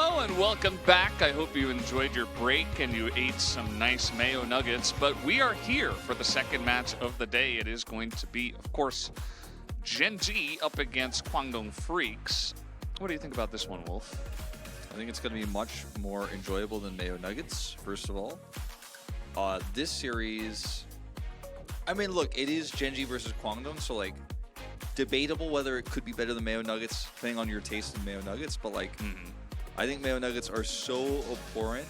Hello and welcome back. I hope you enjoyed your break and you ate some nice mayo nuggets. But we are here for the second match of the day. It is going to be, of course, Gen.G up against Kwangdong Freaks. What do you think about this one, Wolf? I think it's going to be much more enjoyable than mayo nuggets, first of all. This series, I mean, look, it is Gen.G versus Kwangdong, so, like, debatable whether it could be better than mayo nuggets, depending on your taste in mayo nuggets, but, like, I think mayo nuggets are so abhorrent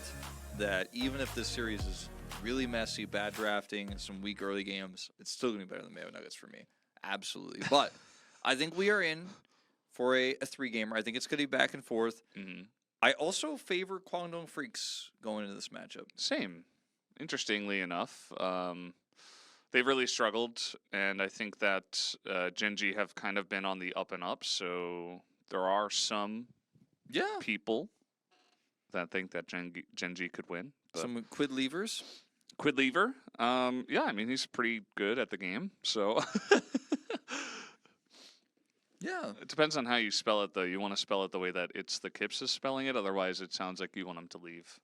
that even if this series is really messy, bad drafting, some weak early games, it's still going to be better than mayo nuggets for me. Absolutely. But I think we are in for a three-gamer. I think it's going to be back and forth. I also favor Kwangdong Freaks going into this matchup. Same. Interestingly enough, they've really struggled, and I think that Gen.G have kind of been on the up and up, so there are some people that think that Gen.G could win. Some quid levers. Quid lever. Yeah, I mean, he's pretty good at the game, so... Yeah. It depends on how you spell it, though. You want to spell it the way that it's the Kips is spelling it, otherwise it sounds like you want him to leave.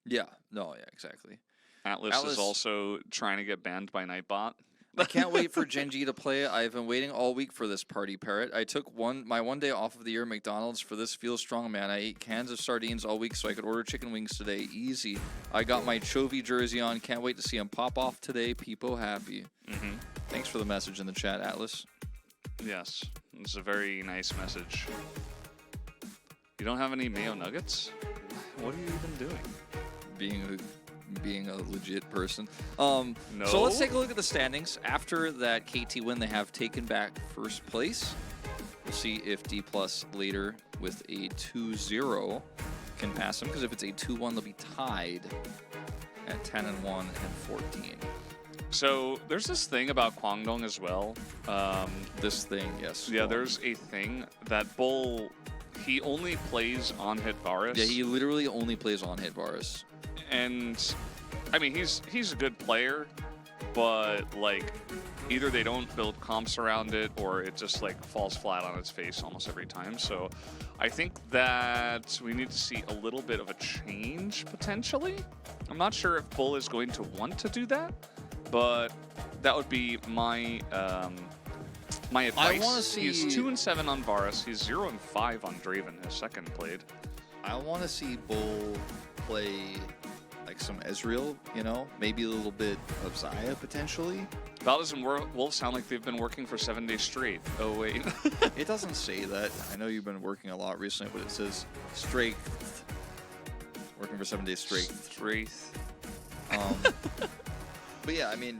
Yeah. No, yeah, exactly. Atlas is also trying to get banned by Nightbot. I can't wait for Gen.G to play. I've been waiting all week for this party parrot. I took my one day off of the year at McDonald's for this Feel Strong, man. I ate cans of sardines all week so I could order chicken wings today. Easy. I got my Chovy jersey on. Can't wait to see him pop off today. Peepo happy. Thanks for the message in the chat, Atlas. Yes, it's a very nice message. You don't have any mayo nuggets? What are you even doing? Being a legit person. No. So let's take a look at the standings. After that KT win, they have taken back first place. We'll see if D+ later with a 2-0 can pass them, because if it's a 2-1, they'll be tied at 10-1 and 14. So there's this thing about Kwangdong as well. This thing, yes. Yeah, there's a thing that Bull, he only plays on hit Varus. Yeah, he literally only plays on hit Varus. And I mean, he's a good player, but like either they don't build comps around it or it just like falls flat on its face almost every time. So I think that we need to see a little bit of a change potentially. I'm not sure if Bull is going to want to do that, but that would be my my advice. I want to see. He's 2-7 on Varus. He's 0-5 on Draven, his second played. I want to see Bull play like some Ezreal, you know, maybe a little bit of Zaya potentially. Valdez and Wolf sound like they've been working for 7 days straight. Oh wait, it doesn't say that. I know you've been working a lot recently, but it says straight. Working for 7 days straight. Straight. But yeah, I mean,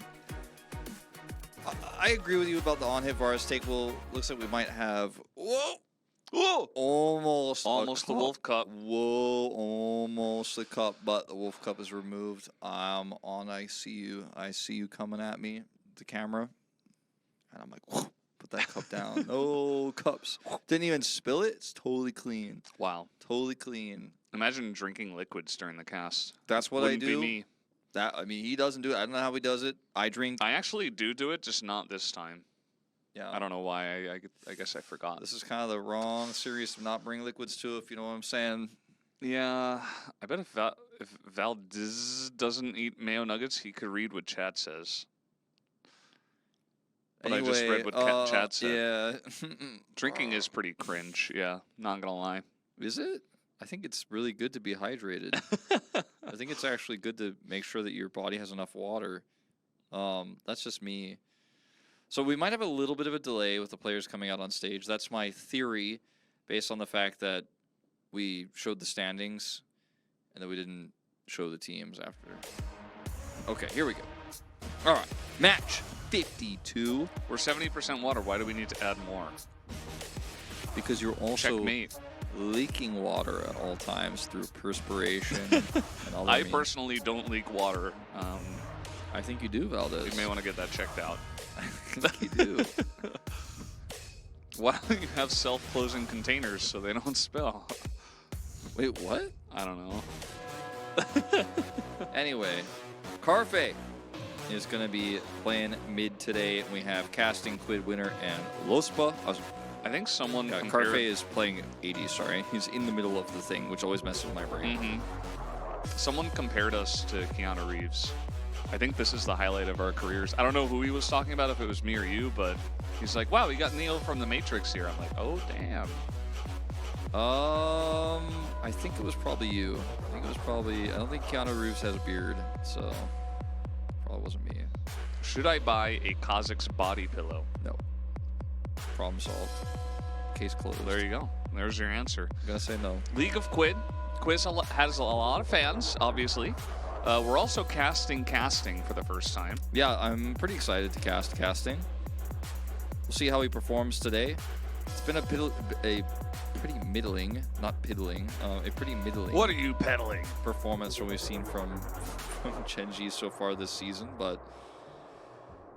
I agree with you about the on-hit Varus take. Well, looks like we might have... Whoa! Almost the Wolf Cup. Whoa, almost the cup, but the Wolf Cup is removed. I'm on I see you coming at me, the camera. And I'm like, whoa, put that cup down. No cups. Didn't even spill it. It's totally clean. Wow. Totally clean. Imagine drinking liquids during the cast. That's what Wouldn't I do. Be me. I mean, he doesn't do it. I don't know how he does it. I drink. I actually do it, just not this time. Yeah. I don't know why. I guess I forgot. This is kind of the wrong series to not bring liquids to, if you know what I'm saying. Yeah. I bet if Valdez doesn't eat mayo nuggets, he could read what chat says. But anyway, I just read what chat said. Yeah. Drinking is pretty cringe. Yeah. Not gonna lie. Is it? I think it's really good to be hydrated. I think it's actually good to make sure that your body has enough water. That's just me. So we might have a little bit of a delay with the players coming out on stage. That's my theory, based on the fact that we showed the standings and that we didn't show the teams after. Okay, here we go. All right, match 52. We're 70% water. Why do we need to add more? Because you're also Checkmate. Leaking water at all times through perspiration. And other I means. personally don't leak water. I think you do, Valdez. You may want to get that checked out. I think you do. Why don't you have self-closing containers so they don't spill? Wait, what? I don't know. Anyway, Carfe is going to be playing mid today. We have Casting, Quid Winner, and Lospa. I think someone Yeah, compared... Carfe is playing 80, sorry. He's in the middle of the thing, which always messes with my brain. Someone compared us to Keanu Reeves. I think this is the highlight of our careers. I don't know who he was talking about, if it was me or you, but he's like, wow, we got Neo from the Matrix here. I'm like, oh, damn. I think it was probably you. I think it was probably, I don't think Keanu Reeves has a beard, so probably wasn't me. Should I buy a Kazakh's body pillow? No. Problem solved. Case closed. There you go. There's your answer. I'm gonna say no. League of Quid. Quiz has a lot of fans, obviously. We're also casting for the first time. Yeah, I'm pretty excited to cast casting. We'll see how he performs today. It's been a pretty middling, not piddling, a pretty middling. What are you peddling? Performance from we've seen from Gen.G so far this season, but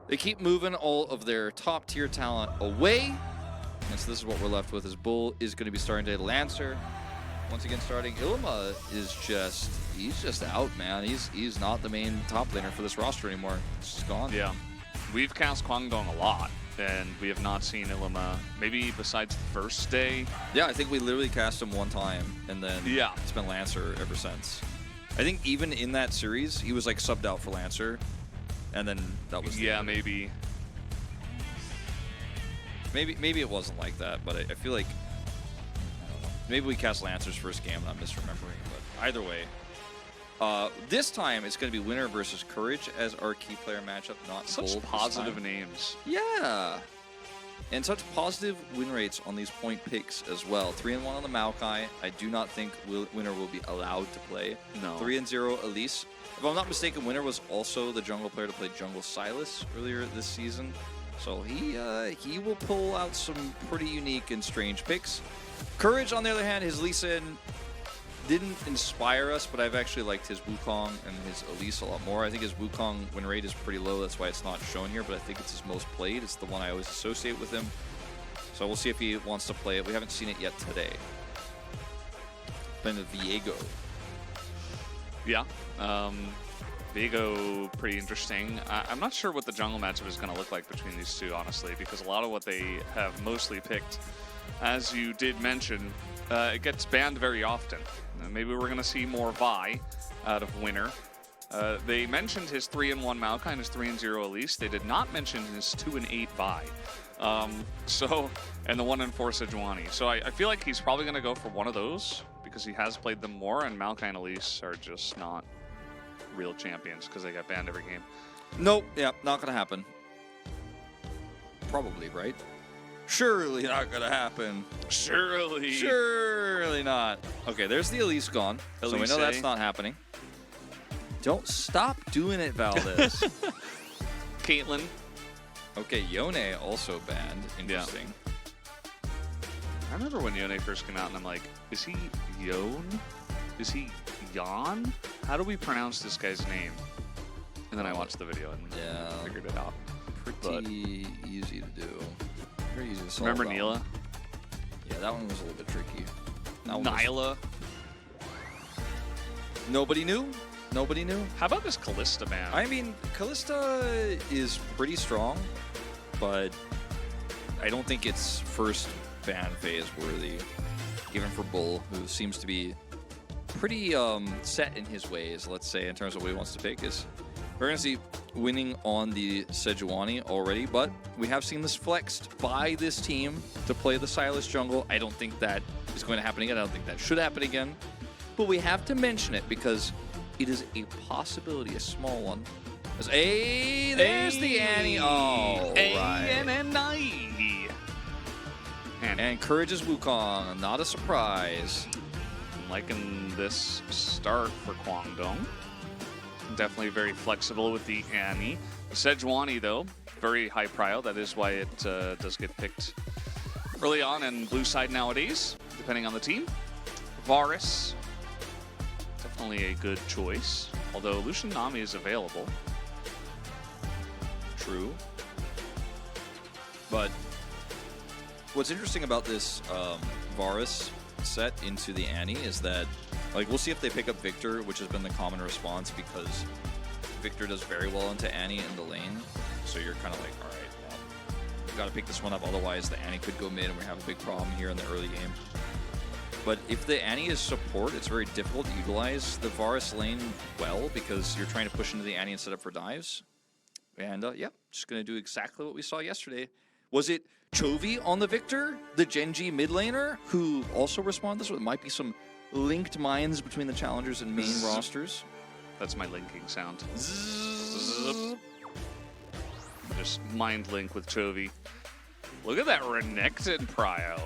they keep moving all of their top tier talent away. And so this is what we're left with. Is Bull is going to be starting today. Lancer once again starting. Ilma is he's just out, man. He's not the main top laner for this roster anymore. It's just gone. Yeah, we've cast Kwangdong a lot, and we have not seen Ilma, maybe besides the first day. Yeah, I think we literally cast him one time, and then it's been Lancer ever since. I think even in that series, he was like subbed out for Lancer, and then that was maybe it wasn't like that, but I feel like maybe we cast Lancer's first game and I'm misremembering. But either way, this time it's going to be Winner versus Courage as our key player matchup. Not such Bold positive names. Yeah, and such positive win rates on these point picks as well. 3-1 on the Maokai. I do not think Winner will be allowed to play. No. 3-0 Elise. If I'm not mistaken, Winner was also the jungle player to play Jungle Silas earlier this season. So he will pull out some pretty unique and strange picks. Courage, on the other hand, his Lee Sin didn't inspire us, but I've actually liked his Wukong and his Elise a lot more. I think his Wukong win rate is pretty low. That's why it's not shown here, but I think it's his most played. It's the one I always associate with him. So we'll see if he wants to play it. We haven't seen it yet today. Then the Viego. Yeah. Viego, pretty interesting. I'm not sure what the jungle matchup is going to look like between these two, honestly, because a lot of what they have mostly picked, as you did mention, it gets banned very often. Maybe we're going to see more Vi out of Winner. They mentioned his 3-1 Maokai and his 3-0 Elise. They did not mention his 2-8 Vi. And the 1-4 Sejuani. So I feel like he's probably going to go for one of those because he has played them more, and Maokai and Elise are just not real champions because they got banned every game. Nope. Yeah, not going to happen. Probably, right? Surely not going to happen. Surely not. Okay, there's the Elise gone. So we know that's not happening. Don't stop doing it, Valdez. Caitlyn. Okay, Yone also banned. Interesting. Yeah. I remember when Yone first came out, and I'm like, is he Yone? Is he Jan? How do we pronounce this guy's name? And then I watched the video and figured it out. Pretty easy to do. Very easy to solve. Remember Neela? Yeah, that one was a little bit tricky. Nyla. Nobody knew? Nobody knew? How about this Callista ban? I mean, Callista is pretty strong, but I don't think it's first ban phase worthy, even for Bull, who seems to be pretty set in his ways, let's say, in terms of what he wants to pick. We're going to see winning on the Sejuani already, but we have seen this flexed by this team to play the Silas jungle. I don't think that is going to happen again. I don't think that should happen again. But we have to mention it because it is a possibility, a small one. There's the Annie. Oh, right. And Courage's Wukong, not a surprise. I'm liking this start for Kwangdong. Definitely very flexible with the Annie. Sejuani, though, very high prio. That is why it does get picked early on in blue side nowadays, depending on the team. Varus, definitely a good choice. Although Lucian Nami is available. True. But what's interesting about this Varus set into the Annie is that, like, we'll see if they pick up Victor, which has been the common response because Victor does very well into Annie in the lane. So you're kind of like, all right, well, got to pick this one up. Otherwise, the Annie could go mid, and we have a big problem here in the early game. But if the Annie is support, it's very difficult to utilize the Varus lane well because you're trying to push into the Annie and set up for dives. And yep, just going to do exactly what we saw yesterday. Was it Chovy on the Victor, the Gen.G mid laner, who also responded? So it might be some linked minds between the challengers and main rosters. That's my linking sound. Zzz. Just mind link with Chovy. Look at that Renekton prio.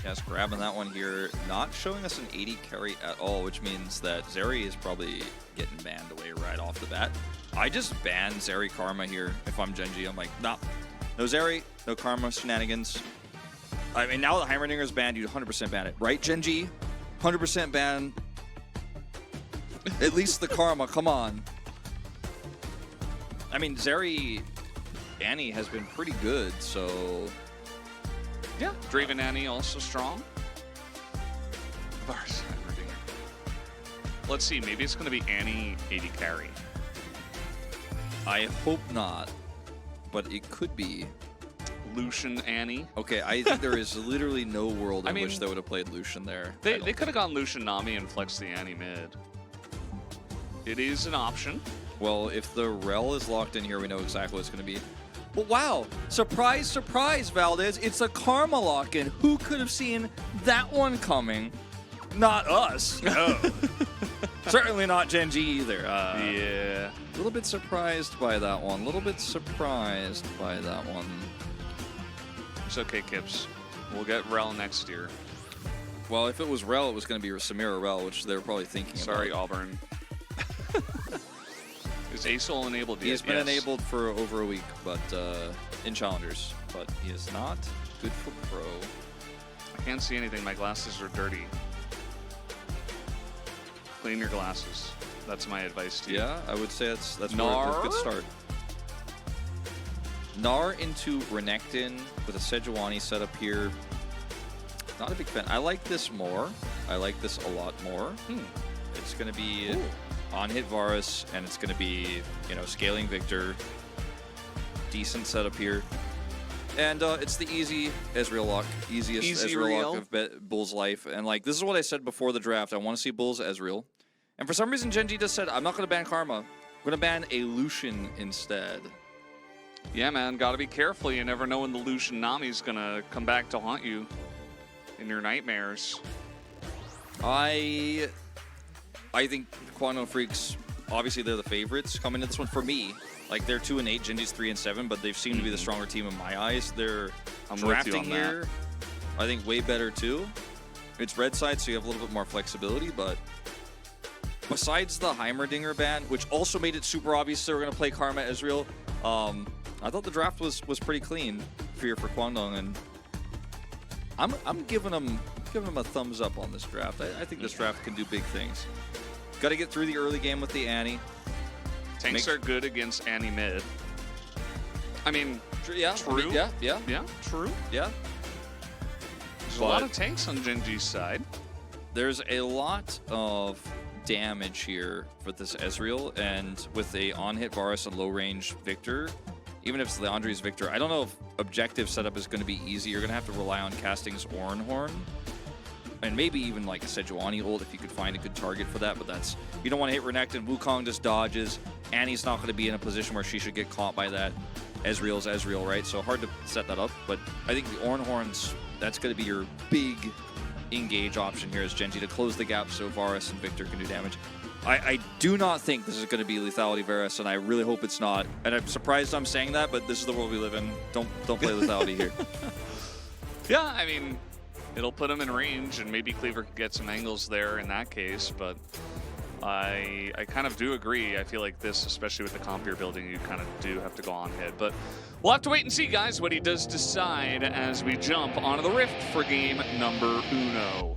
Yes, grabbing that one here. Not showing us an 80 carry at all, which means that Zeri is probably getting banned away right off the bat. I just ban Zeri Karma here if I'm Gen.G. I'm like, nah, no Zeri, no Karma shenanigans. I mean, now that Heimerdinger is banned, you 100% ban it. Right, Gen.G? 100% ban. At least the Karma, come on. I mean, Zeri Annie has been pretty good, so... Yeah, Draven Annie also strong. Varus Heimerdinger. Let's see, maybe it's going to be Annie 80 carry. I hope not, but it could be. Lucian Annie. Okay, I think there is literally no world in which they would have played Lucian there. They could have gone Lucian Nami and flexed the Annie mid. It is an option. Well, if the Rel is locked in here, we know exactly what it's going to be. Well, wow. Surprise, surprise, Valdez. It's a Karma lock-in. Who could have seen that one coming? Not us. No. Certainly not Gen.G either. Yeah. A little bit surprised by that one. A little bit surprised by that one. It's okay, Kips. We'll get Rel next year. Well, if it was Rel, it was going to be Samira Rel, which they were probably thinking Sorry, about. Auburn. Is Asol enabled yet? He's been enabled for over a week, but in Challengers. But he is not good for Pro. I can't see anything. My glasses are dirty. Clean your glasses. That's my advice to you. Yeah, I would say that's a Gnar? good start. Gnar into Renekton with a Sejuani setup here. Not a big fan. I like this more. I like this a lot more. It's going to be on-hit Varus, and it's going to be, you know, scaling Victor. Decent setup here. And it's the easy Ezreal lock. Easiest Ezreal lock of Bull's life. And, like, this is what I said before the draft. I want to see Bull's Ezreal. And for some reason, Gen.G just said, I'm not going to ban Karma. I'm going to ban a Lucian instead. Yeah, man. Got to be careful. You never know when the Lucian Nami's going to come back to haunt you in your nightmares. I think Quantum Freaks, obviously they're the favorites coming into this one for me. Like, they're 2-8, Gen.G's 3-7, but they seem to be the stronger team in my eyes. They're drafting here, I think, way better too. It's red side, so you have a little bit more flexibility, but besides the Heimerdinger ban, which also made it super obvious they were going to play Karma Ezreal, I thought the draft was pretty clean for Kwangdong, and I'm giving them a thumbs up on this draft. I think this draft can do big things. Got to get through the early game with the Annie. Tanks are good against Annie mid. I mean, yeah, true. Yeah, true. Yeah. There's a lot of tanks on Gen.G's side. There's a lot of damage here with this Ezreal, and with a on-hit Varus and low-range Victor, even if it's Leandri's Victor, I don't know if objective setup is going to be easy. You're going to have to rely on casting's Ornhorn, and maybe even like a Sejuani ult if you could find a good target for that, but that's... You don't want to hit Renekton. Wukong just dodges. Annie's not going to be in a position where she should get caught by that. Ezreal's Ezreal, right? So hard to set that up, but I think the Ornhorns, that's going to be your big engage option here as Gen.G to close the gap so Varus and Victor can do damage. I do not think this is going to be lethality Varus, and I really hope it's not. And I'm surprised I'm saying that, but this is the world we live in. Don't play lethality here. Yeah, I mean, it'll put him in range, and maybe Cleaver could get some angles there in that case, but I kind of do agree. I feel like this, especially with the comp you're building, you kind of do have to go on head. But we'll have to wait and see, guys, what he does decide as we jump onto the Rift for game number uno.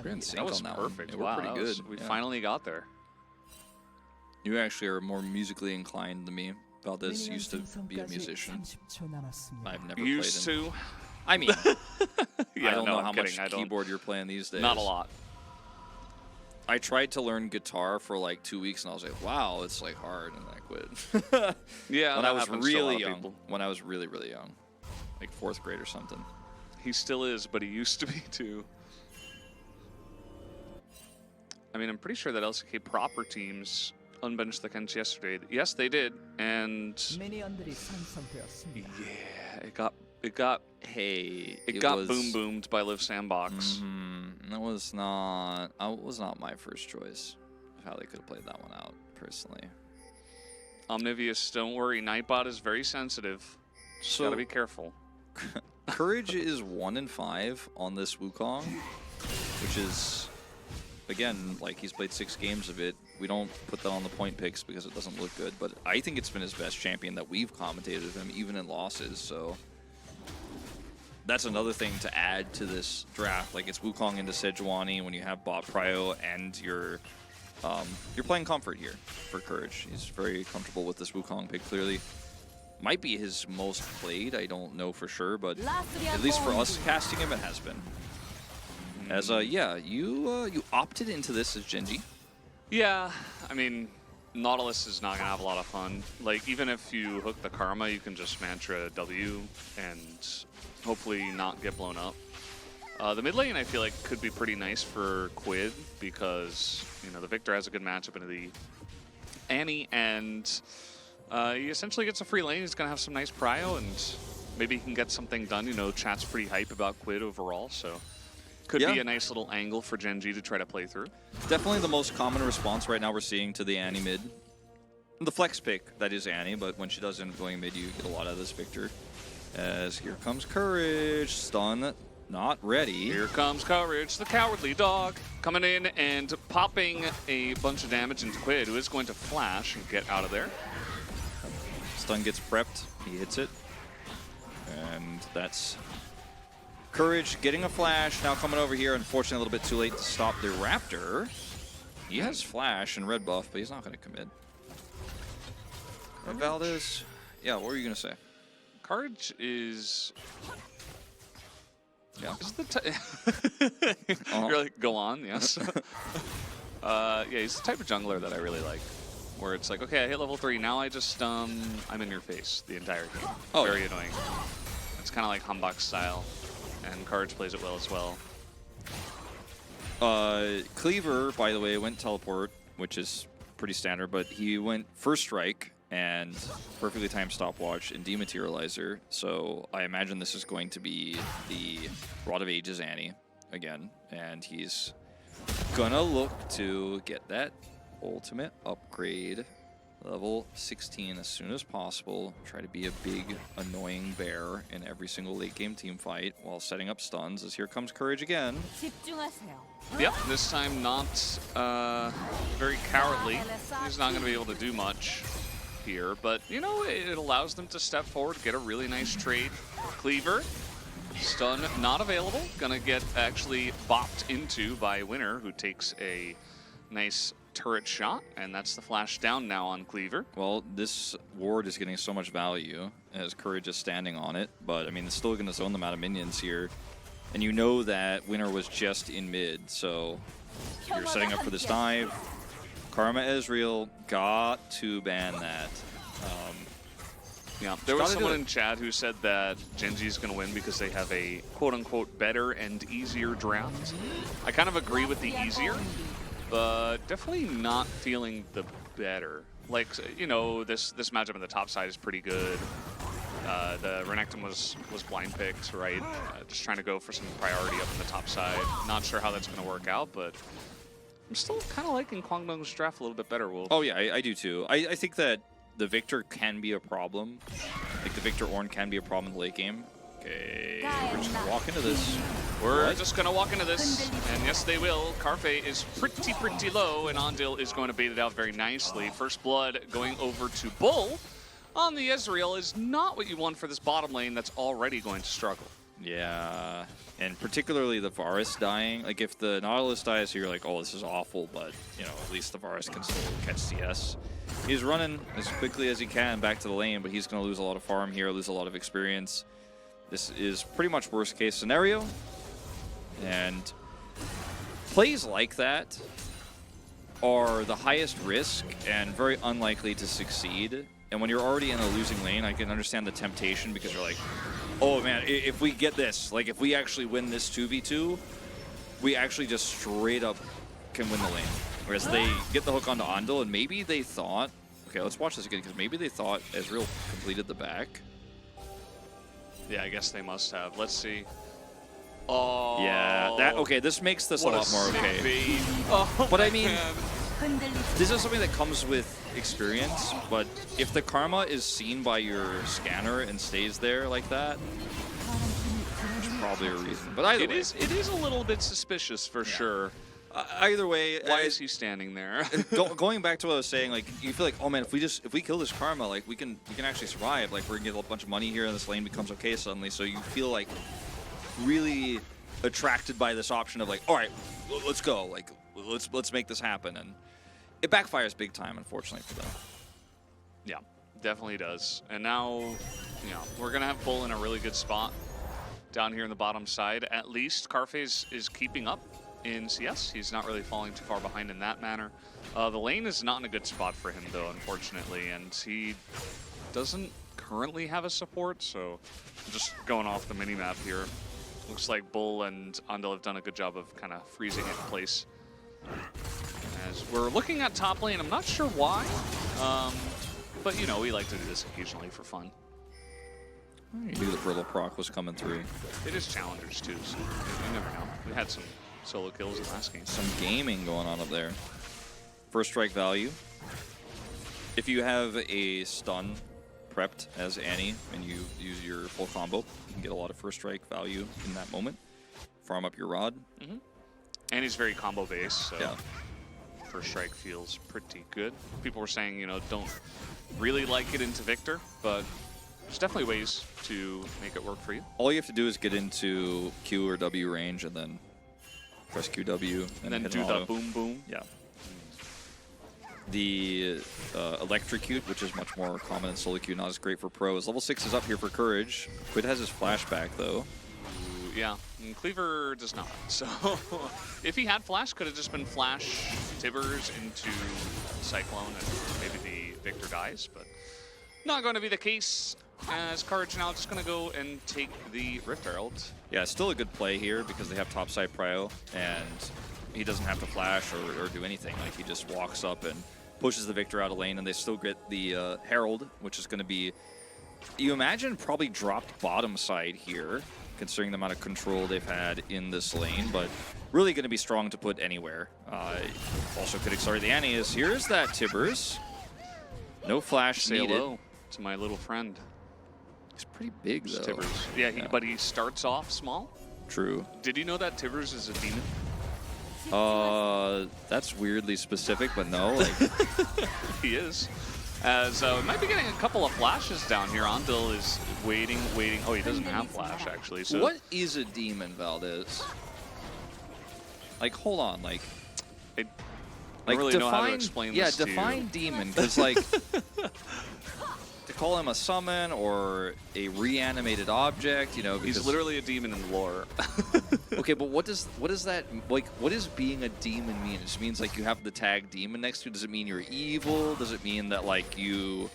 We're in sync That was on that perfect. one. Yeah, Wow, we're pretty good. We finally got there. You actually are more musically inclined than me. Valdez used to be a musician. I've never Used played him. to. I mean, Yeah, I don't no, know I'm how kidding. much keyboard you're playing these days. Not a lot. I tried to learn guitar for like 2 weeks, and I was like, wow, it's like hard, and I quit. Yeah, when I was happens to a lot really of young. people. When I was really, really young. Like 4th grade or something. He still is, but he used to be too. I mean, I'm pretty sure that LCK proper teams unbenched the Kents yesterday. Yes, they did, and 미니언들이 산성되었습니다. yeah, it got was, boom boomed by Live Sandbox. That was not my first choice of how they could have played that one out, personally. Omnivious, don't worry, Nightbot is very sensitive. Just gotta be careful. Courage is 1-5 on this Wukong, which is, again, like he's played 6 games of it. We don't put that on the point picks because it doesn't look good, but I think it's been his best champion that we've commentated of him, even in losses, so that's another thing to add to this draft. Like, it's Wukong into Sejuani when you have bot prio and you're playing comfort here for Courage. He's very comfortable with this Wukong pick, clearly. Might be his most played, I don't know for sure, but at least for us casting him, it has been. As, yeah, you opted into this as Gen.G. Yeah, I mean, Nautilus is not gonna have a lot of fun. Like, even if you hook the Karma, you can just Mantra W and hopefully not get blown up. The mid lane, I feel like, could be pretty nice for Quid because, you know, the Victor has a good matchup into the Annie, and he essentially gets a free lane. He's gonna have some nice prio, and maybe he can get something done. You know, chat's pretty hype about Quid overall, so could be a nice little angle for Gen.G to try to play through. Definitely the most common response right now we're seeing to the Annie mid. The flex pick, that is Annie, but when she does end up going mid, you get a lot out of this Victor. As here comes Courage, stun, not ready. Here comes Courage, the cowardly dog, coming in and popping a bunch of damage into Quid, who is going to flash and get out of there. Stun gets prepped, he hits it, and that's Courage getting a flash, now coming over here, unfortunately a little bit too late to stop the Raptor. He has flash and red buff, but he's not going to commit. Valdez, yeah, what were you going to say? Courage is... Yeah. Is You're like, go on, yes. Yeah, he's the type of jungler that I really like. Where it's like, okay, I hit level 3, now I just, I'm in your face the entire game. Oh, very annoying. It's kind of like Humbug style, and Courage plays it well as well. Cleaver, by the way, went teleport, which is pretty standard, but he went first strike and perfectly timed stopwatch and dematerializer. So I imagine this is going to be the Rod of Ages Annie again, and he's gonna look to get that ultimate upgrade, level 16 as soon as possible. Try to be a big, annoying bear in every single late game team fight while setting up stuns, as here comes Courage again. Yep, this time not very cowardly. He's not going to be able to do much here, but, you know, it allows them to step forward, get a really nice trade. Cleaver, stun not available. Gonna get actually bopped into by Winner, who takes a nice turret shot, and that's the flash down now on Cleaver. Well, this ward is getting so much value as Courage is standing on it, but I mean, it's still going to zone them out of minions here. And you know that Winner was just in mid, so you're setting up for this dive. Karma Ezreal got to ban that. Yeah, there was someone in chat who said that Gen.G is going to win because they have a quote-unquote better and easier draft. I kind of agree with the easier, but definitely not feeling the better. Like, you know, this matchup on the top side is pretty good. The Renekton was blind picked, right? Just trying to go for some priority up on the top side. Not sure how that's going to work out, but I'm still kind of liking Kwangdong's draft a little bit better, Wolf. Oh yeah, I do too. I think that the Victor can be a problem. Like, the Victor Ornn can be a problem in the late game. Okay, we're just going to walk into this. We're just going to walk into this, and yes, they will. Karfe is pretty low, and Ondil is going to bait it out very nicely. First blood going over to Bull on the Ezreal is not what you want for this bottom lane that's already going to struggle. Yeah, and particularly the Varus dying. Like, if the Nautilus dies, you're like, oh, this is awful, but, you know, at least the Varus can still catch CS. He's running as quickly as he can back to the lane, but he's going to lose a lot of farm here, lose a lot of experience. This is pretty much worst case scenario. And plays like that are the highest risk and very unlikely to succeed. And when you're already in a losing lane, I can understand the temptation because you're like, oh man, if we get this, like if we actually win this 2v2, we actually just straight up can win the lane. Whereas they get the hook onto Andal, and maybe they thought, okay, let's watch this again, because maybe they thought Ezreal completed the back. Yeah, I guess they must have. Let's see. Oh. Yeah, that okay, this makes this a lot more okay. Bait. Oh, But I mean, 흔들리지 this is something that comes with experience, but if the karma is seen by your scanner and stays there like that, there's probably a reason. But either it way, is a little bit suspicious for sure. either way, Why is he standing there? going back to what I was saying, like you feel like, oh man, if we kill this karma, like we can actually survive. Like we're gonna get a bunch of money here, and this lane becomes okay suddenly. So you feel like really attracted by this option of like, all right, let's go, like let's make this happen, and it backfires big time, unfortunately for them. Yeah, definitely does. And now, you know, we're gonna have Bull in a really good spot down here in the bottom side. At least Carface is keeping up in CS. He's not really falling too far behind in that manner. The lane is not in a good spot for him though, unfortunately, and he doesn't currently have a support, so just going off the minimap here. Looks like Bull and Andal have done a good job of kind of freezing it in place. As we're looking at top lane, I'm not sure why, but you know, we like to do this occasionally for fun. You knew the Brittle proc was coming through. It is challengers too, so you never know. We had some solo kills in last game. Some gaming going on up there. First strike value. If you have a stun prepped as Annie and you use your full combo, you can get a lot of first strike value in that moment. Farm up your rod. And he's very combo based, so Yeah. first strike feels pretty good. People were saying, you know, don't really like it into Victor, but there's definitely ways to make it work for you. All you have to do is get into Q or W range and then press QW And then hit do an the auto. boom boom. Yeah. The Electrocute, which is much more common in solo queue, not as great for pros. Level 6 is up here for Courage. Quid has his flashback though. Ooh, yeah, and Cleaver does not. So if he had Flash, could have just been Flash Tibbers into Cyclone and maybe the Victor dies, but not going to be the case. As Courage now just going to go and take the Rift Herald. Yeah, still a good play here because they have topside prio, and he doesn't have to flash or do anything. Like he just walks up and pushes the Victor out of lane, and they still get the Herald, which is going to be, you imagine, probably dropped bottom side here, considering the amount of control they've had in this lane, but really going to be strong to put anywhere. Also could accelerate the Annie is here's that Tibbers. No flash Say needed. hello to my little friend. He's pretty big though. Tibbers. Yeah, but he starts off small. True. Did you know that Tibbers is a demon? That's weirdly specific, but no. Like, He is. As we might be getting a couple of flashes down here. Andal is waiting. Oh, he doesn't have flash actually. So what is a demon, Valdez? Like, hold on, like I don't really know how to explain yeah, this to you. define demon, because like to call him a summon or a reanimated object, you know, because He's literally a demon in lore. okay, but what does that like? What does being a demon mean? It just means like you have the tag demon next to it. Does it mean you're evil? Does it mean that like you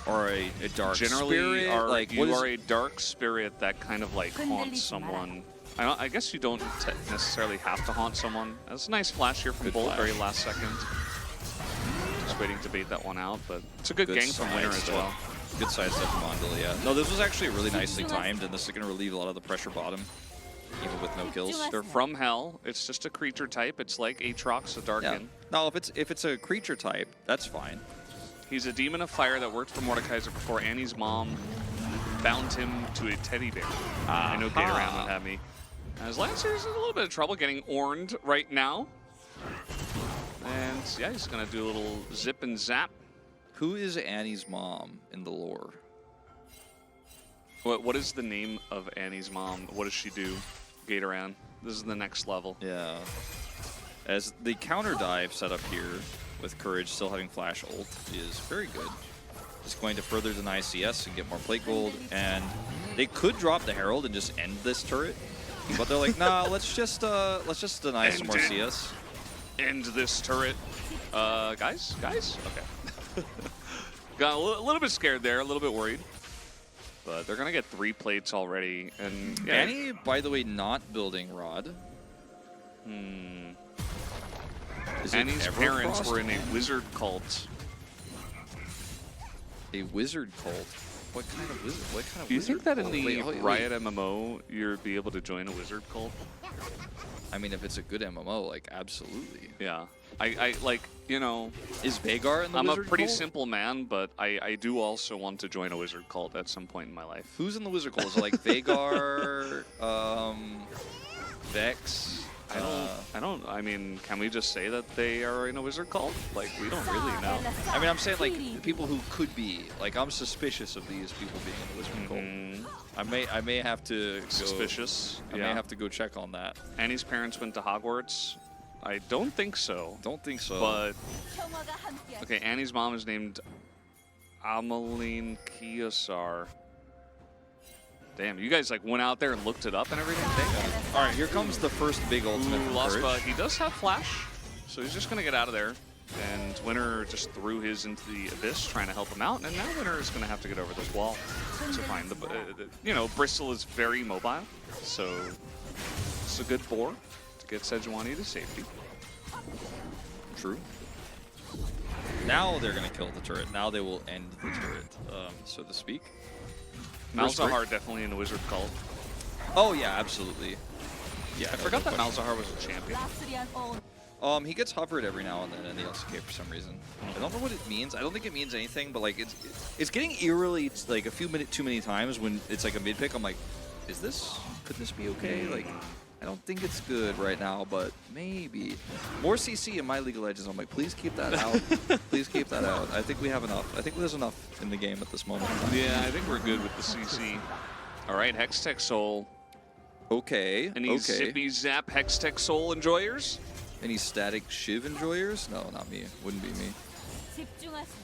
are a dark Generally, spirit? Like you what is are a dark spirit that kind of like haunts someone. I guess you don't necessarily have to haunt someone. That's a nice flash here from Good Bolt, flash. very last second. Just waiting to bait that one out, but it's a good gang from Winner as well. Good side step from Andal, yeah. No, this was actually really nicely timed, and this is going to relieve a lot of the pressure bottom, even with no kills. They're from Hell. It's just a creature type. It's like Aatrox, a Darkin. Yeah. No, if it's a creature type, that's fine. He's a demon of fire that worked for Mordekaiser before Annie's mom bound him to a teddy bear. I know Gatoran would have me. As Lancer's in a little bit of trouble getting orned right now. And yeah, he's going to do a little zip and zap. Who is Annie's mom in the lore? What is the name of Annie's mom? What does she do? Gatoran. This is the next level. Yeah. As the counter dive set up here with Courage still having flash ult is very good. Just going to further deny CS and get more plate gold, and they could drop the Herald and just end this turret, but they're like, nah, let's just deny some more CS. end this turret. Guys? Okay. Got a little bit scared there, a little bit worried. But they're going to get 3 plates already. And yeah. Annie, by the way, not building Rod. Is it Annie's ever parents crossed? were in a wizard cult. A wizard cult? What kind of wizard? What kind of Do you wizard think that cult? in the Wait. Riot MMO, you'd be able to join a wizard cult? I mean, if it's a good MMO, like, absolutely. Yeah. I like, you know, Is Vagar in the I'm wizard a pretty cult? simple man, but I do also want to join a wizard cult at some point in my life. Who's in the wizard cult? Is it like Vagar, Vex? I mean, can we just say that they are in a wizard cult? Like, we don't really know. I mean, I'm saying like the people who could be. Like, I'm suspicious of these people being in the wizard cult. I may have to go, Suspicious. I may have to go check on that. Annie's parents went to Hogwarts. I don't think so. Don't think so. But okay, Annie's mom is named Ameline Kiosar. Damn, you guys like went out there and looked it up and everything? Damn. All right, here comes the first big ultimate from Lost, Courage. but he does have flash, so he's just gonna get out of there. And Winner just threw his into the abyss, trying to help him out. And now Winner is gonna have to get over this wall to find the. You know, Bristol is very mobile, so it's a good boar to get Sejuani to safety. True. Now they're gonna kill the turret. Now they will end the turret, so to speak. Malzahar definitely in the wizard cult. Oh yeah, absolutely. Yeah, I forgot that Malzahar was a champion. He gets hovered every now and then in the LCK for some reason. I don't know what it means. I don't think it means anything, but like it's getting eerily like too many times when it's like a mid pick. I'm like, could this be okay? Like, I don't think it's good right now, but maybe more CC in my League of Legends. I'm like, please keep that out. Please keep that out. I think we have enough. I think there's enough in the game at this moment. Yeah, I think we're good with the CC. All right, Hextech Soul. Okay. Any zippy zap Hextech Soul enjoyers? Any static Shiv enjoyers? No, not me. Wouldn't be me.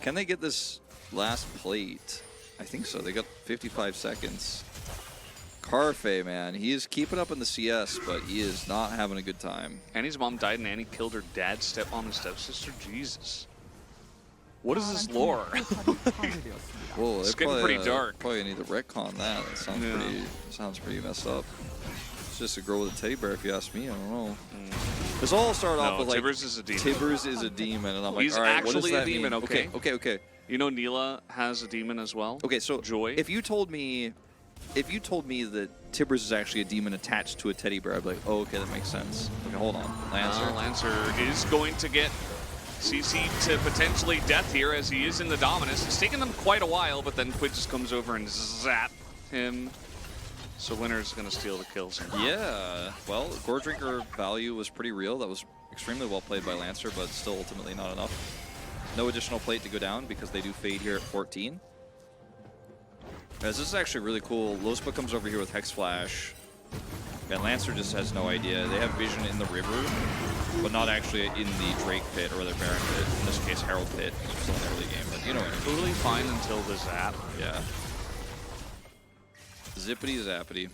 Can they get this last plate? I think so. They got 55 seconds. Carfe, man, he is keeping up in the CS, but he is not having a good time. Annie's mom died and Annie killed her dad, stepmom, and stepsister. Jesus. What is this lore? Whoa, It's they getting pretty dark. Probably need to retcon that. That sounds pretty messed up. It's just a girl with a teddy bear, if you ask me. I don't know. This all started off with like Tibbers is a demon. Tibbers is a demon, and I'm like, He's all right, what does actually that a demon, mean? okay? Okay. You know Neela has a demon as well? Okay, so Joy. If you told me that Tibbers is actually a demon attached to a teddy bear, I'd be like, oh, okay, that makes sense. Okay, hold on. Lancer. Lancer is going to get CC to potentially death here as he is in the Dominus. It's taken them quite a while, but then Quid just comes over and zap him. So Winner's going to steal the kills. Yeah, well, Gore Drinker value was pretty real. That was extremely well played by Lancer, but still ultimately not enough. No additional plate to go down because they do fade here at 14. Guys, this is actually really cool. Lospa comes over here with Hex Flash. And Lancer just has no idea. They have vision in the river, but not actually in the Drake pit or the Baron pit. In this case, Herald pit. It's still in the early game, but you know what I mean. Totally fine until the zap. Yeah. Zippity zappity.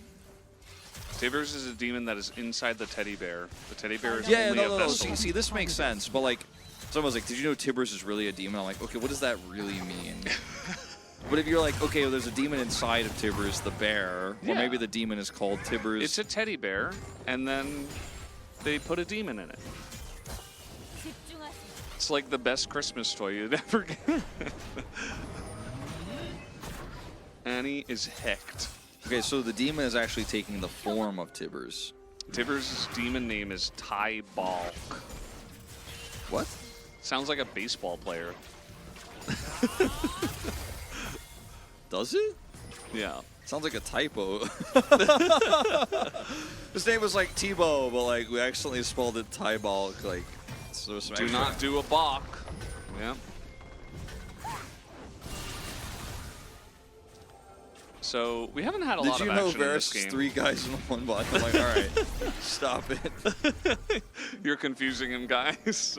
Tibbers is a demon that is inside the teddy bear. The teddy bear is Yeah, only a no. vessel. See, this makes sense, but like, someone's like, did you know Tibbers is really a demon? I'm like, okay, what does that really mean? But if you're like, okay, well, there's a demon inside of Tibbers, the bear, or maybe the demon is called Tibbers. It's a teddy bear, and then they put a demon in it. It's like the best Christmas toy you'd ever get. Annie is hecked. Okay, so the demon is actually taking the form of Tibbers. Tibbers' demon name is Ty Balk. What? Sounds like a baseball player. Does it? Yeah. Sounds like a typo. His name was like Tebow, but like we accidentally spelled it Tybalk. Like, so some Do extra. not do a balk. Yeah. So we haven't had a lot Did of you know action in this Varus game. 3 guys in one bot? I'm like, all right, stop it. You're confusing him, guys.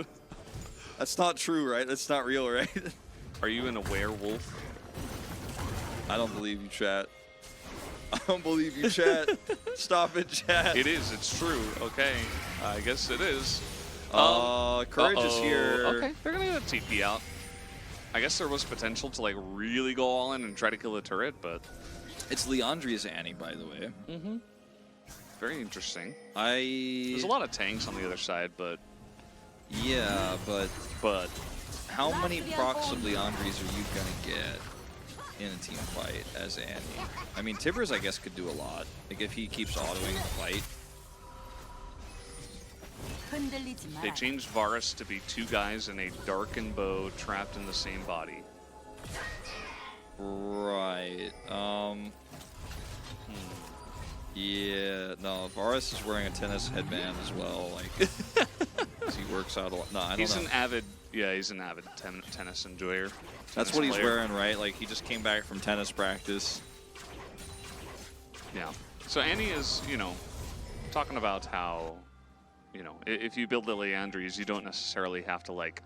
That's not true, right? That's not real, right? Are you in a werewolf? I don't believe you, chat. I don't believe you, chat. Stop it, chat. It is. It's true. Okay. I guess it is. Courage is here. Okay, they're gonna get a TP out. I guess there was potential to like really go all in and try to kill the turret, but It's Leandri's Annie, by the way. mm-hmm. Very interesting. There's There's a lot of tanks on the other side, but Yeah, but but how many procs of Leandri's are you gonna get in a team fight as Annie? I mean, Tibbers, I guess, could do a lot. Like if he keeps autoing the fight. they changed Varus to be 2 guys in a darkened bow trapped in the same body. Right. Yeah. No, Varus is wearing a tennis headband as well. Like, 'cause he works out a lot. No, I don't He's know. an avid, yeah, he's an avid tennis enjoyer. That's tennis what he's player. wearing, right? Like he just came back from tennis practice. Yeah. So Annie is, you know, talking about how, you know, if you build the Leandries, you don't necessarily have to like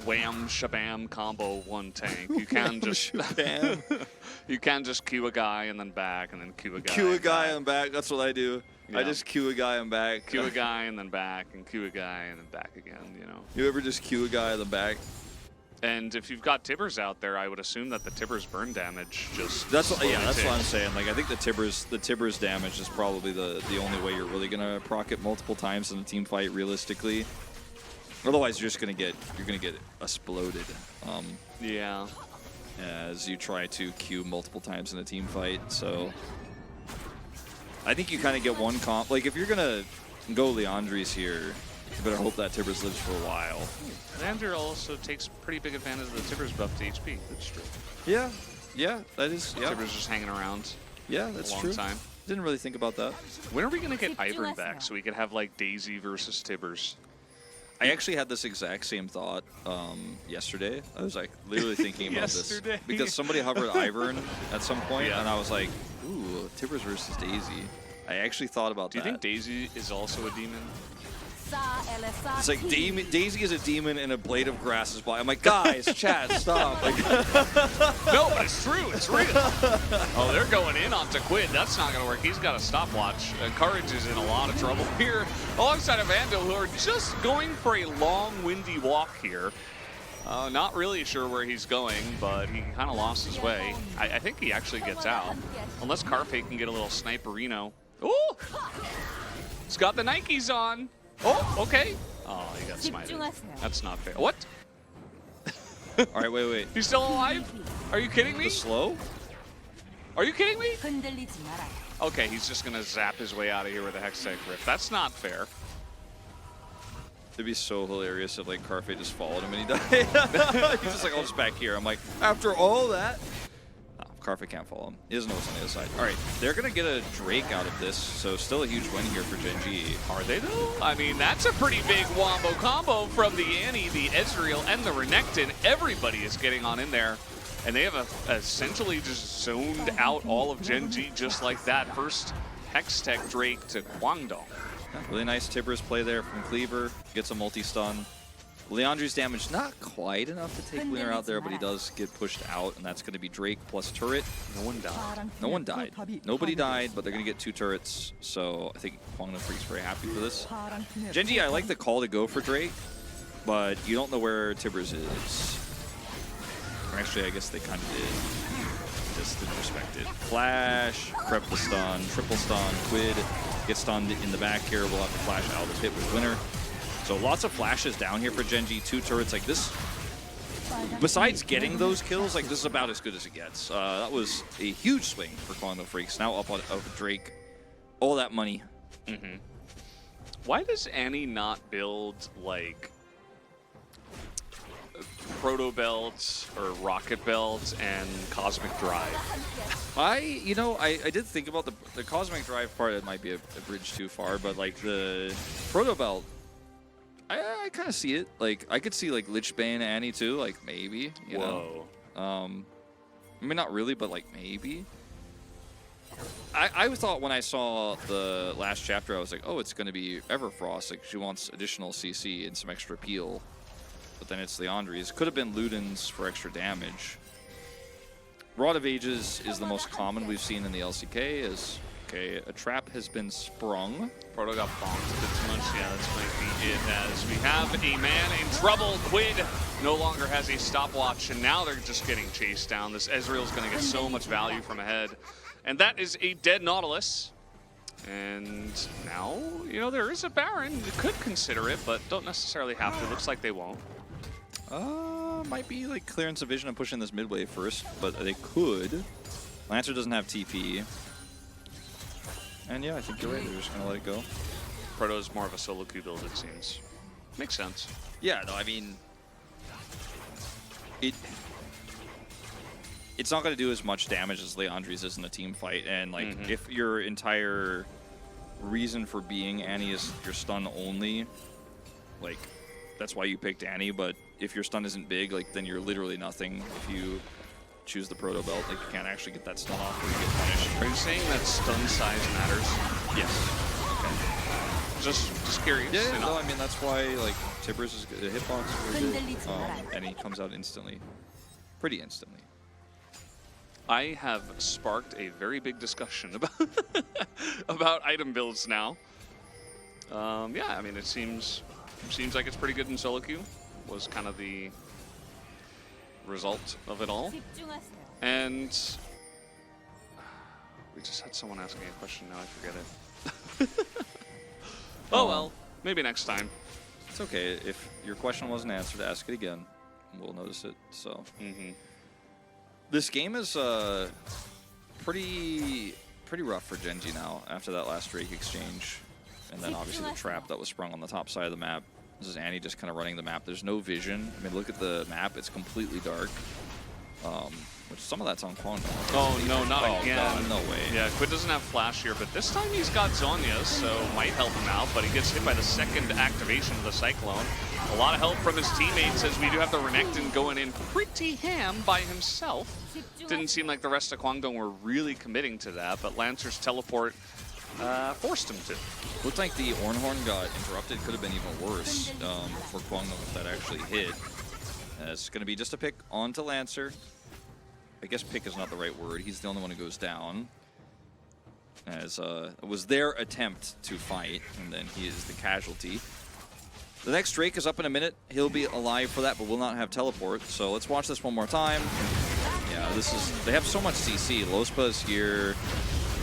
wham shabam combo one tank. You can just Bam. you can just queue a guy and then back and then queue a guy. Cue a and guy back. and back. That's what I do. I Yeah. just cue a guy and back. Queue a guy and then back and queue a guy and then back again. You know. You ever just cue a guy in the back? And if you've got Tibbers out there, I would assume that the Tibbers burn damage just. That's what, yeah, slowly that's what I'm ticks. saying. Like I think the Tibbers damage is probably the only way you're really gonna proc it multiple times in a team fight realistically. Otherwise, you're gonna get exploded. Yeah. As you try to queue multiple times in a team fight. So I think you kind of get one comp. Like if you're gonna go Leandri's here, you better hope that Tibbers lives for a while. Lander also takes pretty big advantage of the Tibbers buff to HP. That's true. Yeah, that is. Yeah, Tibbers just hanging around yeah, that's a long true. time. Didn't really think about that. When are we going to get Ivern back so we could have like Daisy versus Tibbers? I actually had this exact same thought yesterday. I was like literally thinking about Yesterday. this because somebody hovered Ivern at some point, Yeah. and I was like, "Ooh, Tibbers versus Daisy." I actually thought about Do you that. think Daisy is also a demon? It's like Daisy is a demon in a blade of grass is blind. I'm like, guys, chat, stop. Like, No, but it's true. It's real. Oh, they're going in onto Quid. That's not going to work. He's got a stopwatch. Courage is in a lot of trouble here alongside of Vandal, who are just going for a long, windy walk here. Not really sure where he's going, but he kind of lost his way. I think he actually gets out. Unless Carpe can get a little sniperino. Oh! He's got the Nikes on. Oh, okay. Oh, he got smited. That's not fair. What? all right, wait. He's still alive? Are you kidding me? The slow? Are you kidding me? Okay, he's just gonna zap his way out of here with a Hextech Rift. That's not fair. It'd be so hilarious if like Carfe just followed him and he died. He's just like, I'll just back here. I'm like, after all that. No, Carfe can't follow him. He doesn't know what's on the other side. All right, they're gonna get a Drake out of this, so still a huge win here for Gen.G. Are they though? I mean, that's a pretty big wombo combo from the Annie, the Ezreal, and the Renekton. Everybody is getting on in there. And they have essentially just zoned out all of Gen.G just like that. First Hextech Drake to Guangdong. Yeah, really nice Tibbers play there from Cleaver. Gets a multi-stun. Leandri's damage not quite enough to take Winner out there, but he does get pushed out, and that's going to be Drake plus turret. No one died. No one died. Nobody died, but they're going to get 2 turrets, so I think Guangdong Freak's very happy for this. Gen.G, I like the call to go for Drake, but you don't know where Tibbers is. Or actually, I guess they kind of did. Just didn't respect it. Flash, prep the stun, triple stun, Quid gets stunned in the back here. We'll have to flash out of hit with Winner. So lots of flashes down here for Gen.G. 2 turrets like this. Besides getting those kills, like this is about as good as it gets. That was a huge swing for Guangdong Freaks. Now up on Drake. All that money. Mm-hmm. Why does Annie not build like Proto Belts or Rocket Belts and Cosmic Drive? I did think about the Cosmic Drive part. It might be a bridge too far, but like the Proto Belt, I kind of see it. Like I could see like Lich Bane Annie too. Like maybe, you know. I mean, not really, but like maybe. I thought when I saw the last chapter, I was like, oh, it's going to be Everfrost. Like she wants additional CC and some extra peel. But then it's Leandri's. Could have been Luden's for extra damage. Rod of Ages is the most common we've seen in the LCK, as Okay, a trap has been sprung. Proto got bonked a bit too much. Yeah, that's might be it, as we have a man in trouble. Quid no longer has a stopwatch, and now they're just getting chased down. This Ezreal's going to get so much value from ahead. And that is a dead Nautilus. And now, you know, there is a Baron. You could consider it, but don't necessarily have to. Looks like they won't. Might be like clearance of vision and pushing this mid wave first, but they could. Lancer doesn't have TP. And yeah, I think you're right. They're just going to let it go. Proto is more of a solo queue build, it seems. Makes sense. Yeah, no, I mean, it's not going to do as much damage as Leandri's is in a team fight. And like, if your entire reason for being Annie is your stun only, like, that's why you picked Annie. But if your stun isn't big, like, then you're literally nothing if you choose the Proto Belt. Like, you can't actually get that stun off or you get punished. Are you saying that stun size matters? Yes. Okay. Just curious. Yeah, You know? no, I mean, that's why, like, Tibbers is a hitbox very good, and he comes out instantly. Pretty instantly. I have sparked a very big discussion about item builds now. Yeah, I mean, it seems like it's pretty good in solo queue. Was kind of the result of it all. And we just had someone asking a question, now I forget it. Oh well, maybe next time. It's okay. If your question wasn't answered, ask it again. We'll notice it. So this game is pretty rough for Gen.G now after that last Drake exchange. And then obviously the trap that was sprung on the top side of the map. This is Annie just kind of running the map. There's no vision. I mean, look at the map. It's completely dark. Which some of that's on Kwon. Oh, no, not again. God, no way. Yeah, Quid doesn't have Flash here, but this time he's got Zhonya, so might help him out, but he gets hit by the second activation of the Cyclone. A lot of help from his teammates as we do have the Renekton going in pretty ham by himself. Didn't seem like the rest of Kwangdong were really committing to that, but Lancer's teleport forced him to. Looked like the Ornhorn got interrupted. Could have been even worse for Kwangdong if that actually hit. It's going to be just a pick onto Lancer. I guess pick is not the right word. He's the only one who goes down. As it was their attempt to fight, and then he is the casualty. The next Drake is up in a minute. He'll be alive for that, but will not have teleport. So let's watch this one more time. Yeah, this is. They have so much CC. Lospa's here.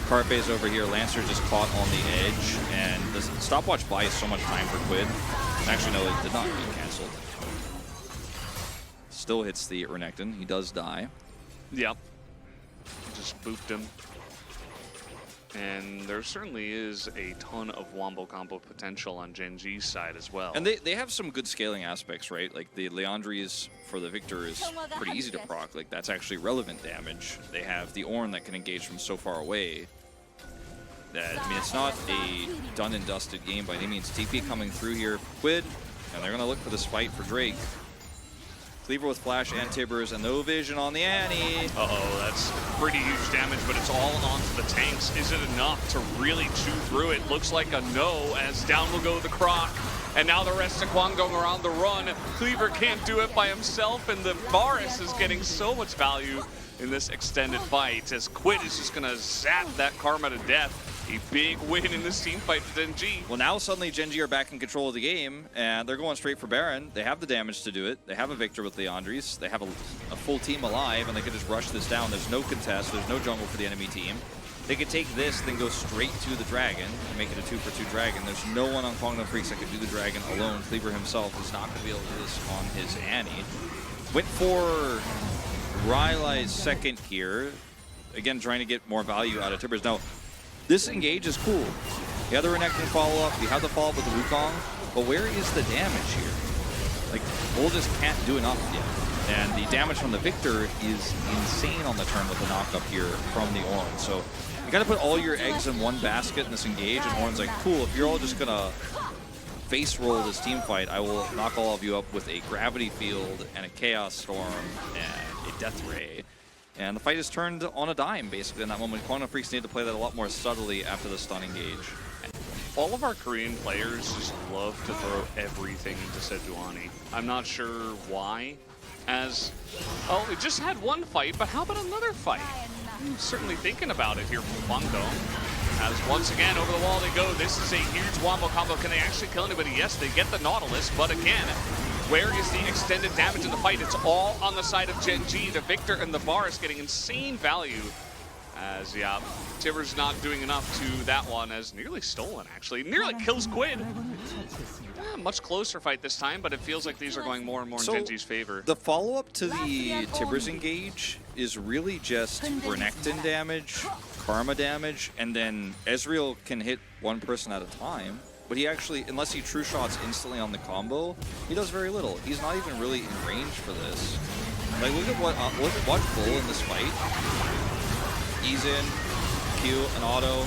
Carpe's over here. Lancer just caught on the edge, and the stopwatch buys so much time for Quid. Actually, no, it did not get canceled. Still hits the Renekton. He does die. Yep. Just booped him. And there certainly is a ton of wombo combo potential on Gen.G's side as well. And they have some good scaling aspects, right? Like the Leandri's for the Victor is pretty easy to proc. Like that's actually relevant damage. They have the Ornn that can engage from so far away. That, I mean, it's not a done and dusted game by any means. TP coming through here for Quid, and they're going to look for this fight for Drake. Cleaver with Flash and Tibbers, and no vision on the Annie. Uh-oh, that's pretty huge damage, but it's all onto the tanks. Is it enough to really chew through it? Looks like a no, as down will go the Croc. And now the rest of Kwangdong are on the run. Cleaver can't do it by himself, and the Varus is getting so much value in this extended fight, as Quid is just going to zap that Karma to death. A big win in this team fight for Gen.G. Well, now suddenly Gen.G are back in control of the game, and they're going straight for Baron. They have the damage to do it. They have a Victor with Leandri's. They have a full team alive, and they can just rush this down. There's no contest. There's no jungle for the enemy team. They could take this, then go straight to the Dragon, and make it a 2-for-2 Dragon. There's no one on Kwangdong Freaks that could do the Dragon alone. Cleaver himself is not going to be able to do this on his Annie. Went for Rylai's second here. Again, trying to get more value out of Tibbers. Now, this engage is cool. You have the Renekton follow-up, you have the follow-up with the Wukong, but where is the damage here? Like, Bull just can't do enough yet. And the damage from the Victor is insane on the turn with the knock-up here from the Ornn. So you gotta put all your eggs in one basket in this engage, and Ornn's like, cool, if you're all just gonna face roll this team fight, I will knock all of you up with a Gravity Field and a Chaos Storm and a Death Ray. And the fight is turned on a dime, basically, in that moment. Kwangdong Freaks need to play that a lot more subtly after the stun engage. All of our Korean players just love to throw everything into Sejuani. I'm not sure why. As, oh, we just had one fight, but how about another fight? I'm certainly thinking about it here from Kwangdong. As once again, over the wall they go. This is a huge wombo combo. Can they actually kill anybody? Yes, they get the Nautilus, but again, where is the extended damage in the fight? It's all on the side of Gen.G. The Victor and the Varus getting insane value. As, yeah, Tibbers not doing enough to that one, as nearly stolen, actually. Nearly kills Quid. Much closer fight this time, but it feels like these are going more and more in Gen.G's favor. The follow-up to the Tibbers engage is really just Renekton damage, Karma damage, and then Ezreal can hit one person at a time. But he actually, unless he true shots instantly on the combo, he does very little. He's not even really in range for this. Like, look at watch Bull in this fight. He's in, Q, an auto,